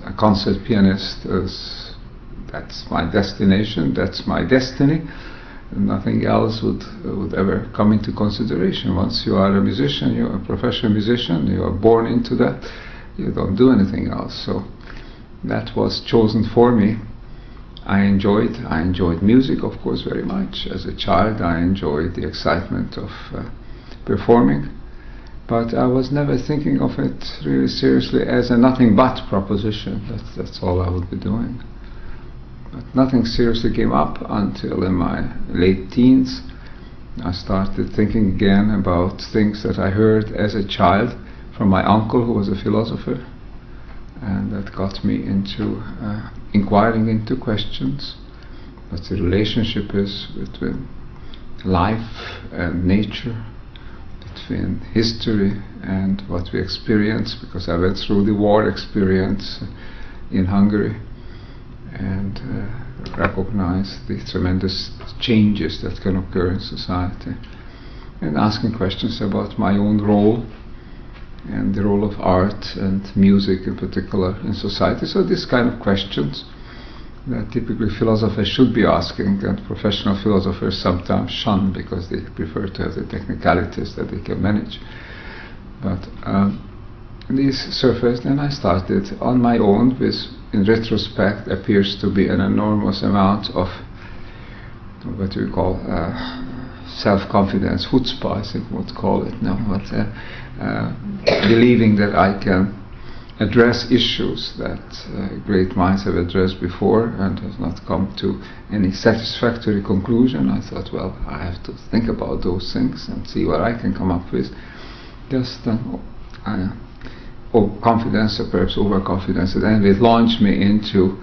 a concert pianist. That's my destination, that's my destiny. Nothing else would ever come into consideration. Once you are a musician, you're a professional musician, you are born into that, you don't do anything else. So that was chosen for me. I enjoyed music, of course, very much. As a child, I enjoyed the excitement of performing, but I was never thinking of it really seriously as a nothing but proposition. That's all I would be doing. But nothing seriously came up until in my late teens. I started thinking again about things that I heard as a child from my uncle, who was a philosopher, and that got me into inquiring into questions. What the relationship is between life and nature, between history and what we experience, because I went through the war experience in Hungary, and recognize the tremendous changes that can occur in society, and asking questions about my own role and the role of art and music in particular in society. So these kind of questions that typically philosophers should be asking, and professional philosophers sometimes shun because they prefer to have the technicalities that they can manage. But these surfaced, and I started on my own with, in retrospect, appears to be an enormous amount of what we call self-confidence, chutzpah, I think we would call it now, but believing that I can address issues that great minds have addressed before and has not come to any satisfactory conclusion. I thought, well, I have to think about those things and see what I can come up with. Just confidence, or perhaps overconfidence, and it launched me into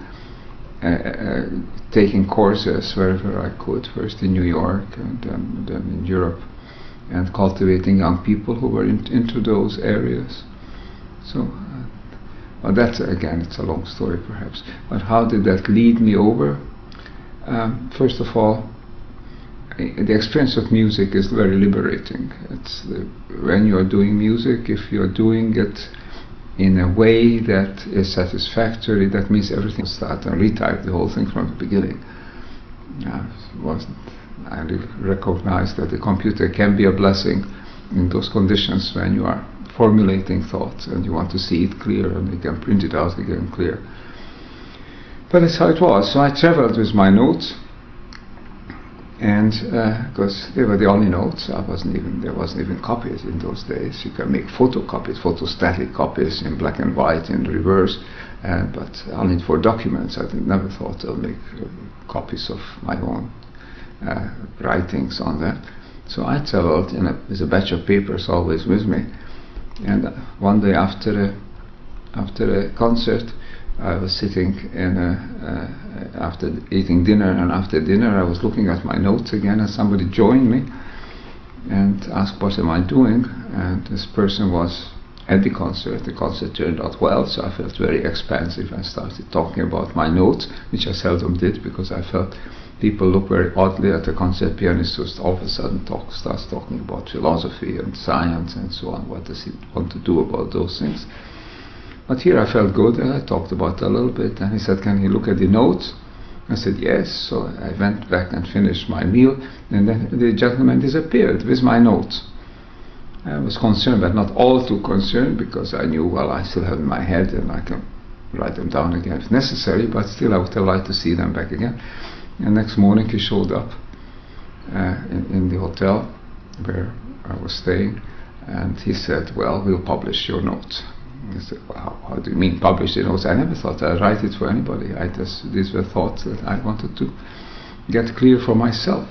taking courses wherever I could, first in New York and then in Europe, and cultivating young people who were into those areas. So well, that's, again, it's a long story perhaps, but how did that lead me over? First of all, the experience of music is very liberating. When you are doing music, if you are doing it in a way that is satisfactory, that means everything will start and retype the whole thing from the beginning. I recognize that the computer can be a blessing in those conditions when you are formulating thoughts and you want to see it clear, and you can print it out again clear. But that's how it was. So I traveled with my notes, and because they were the only notes, there wasn't even copies in those days. You can make photocopies, photostatic copies in black and white in reverse, but only for documents. I never thought I'll make copies of my own writings on that. So I traveled with a batch of papers always with me, and one day after a concert, I was sitting after eating dinner, and after dinner I was looking at my notes again, and somebody joined me, and asked what am I doing, and this person was at the concert. The concert turned out well, so I felt very expansive and started talking about my notes, which I seldom did because I felt people look very oddly at a concert pianist who all of a sudden starts talking about philosophy and science and so on. What does he want to do about those things? But here I felt good, and I talked about it a little bit, and he said, can you look at the notes? I said yes, so I went back and finished my meal, and then the gentleman disappeared with my notes. I was concerned, but not all too concerned, because I knew, well, I still have in my head and I can write them down again if necessary, but still I would have liked to see them back again. And next morning he showed up in the hotel where I was staying, and he said, well, we'll publish your notes. I said, wow, how do you mean publish the notes? I never thought I'd write it for anybody. These were thoughts that I wanted to get clear for myself.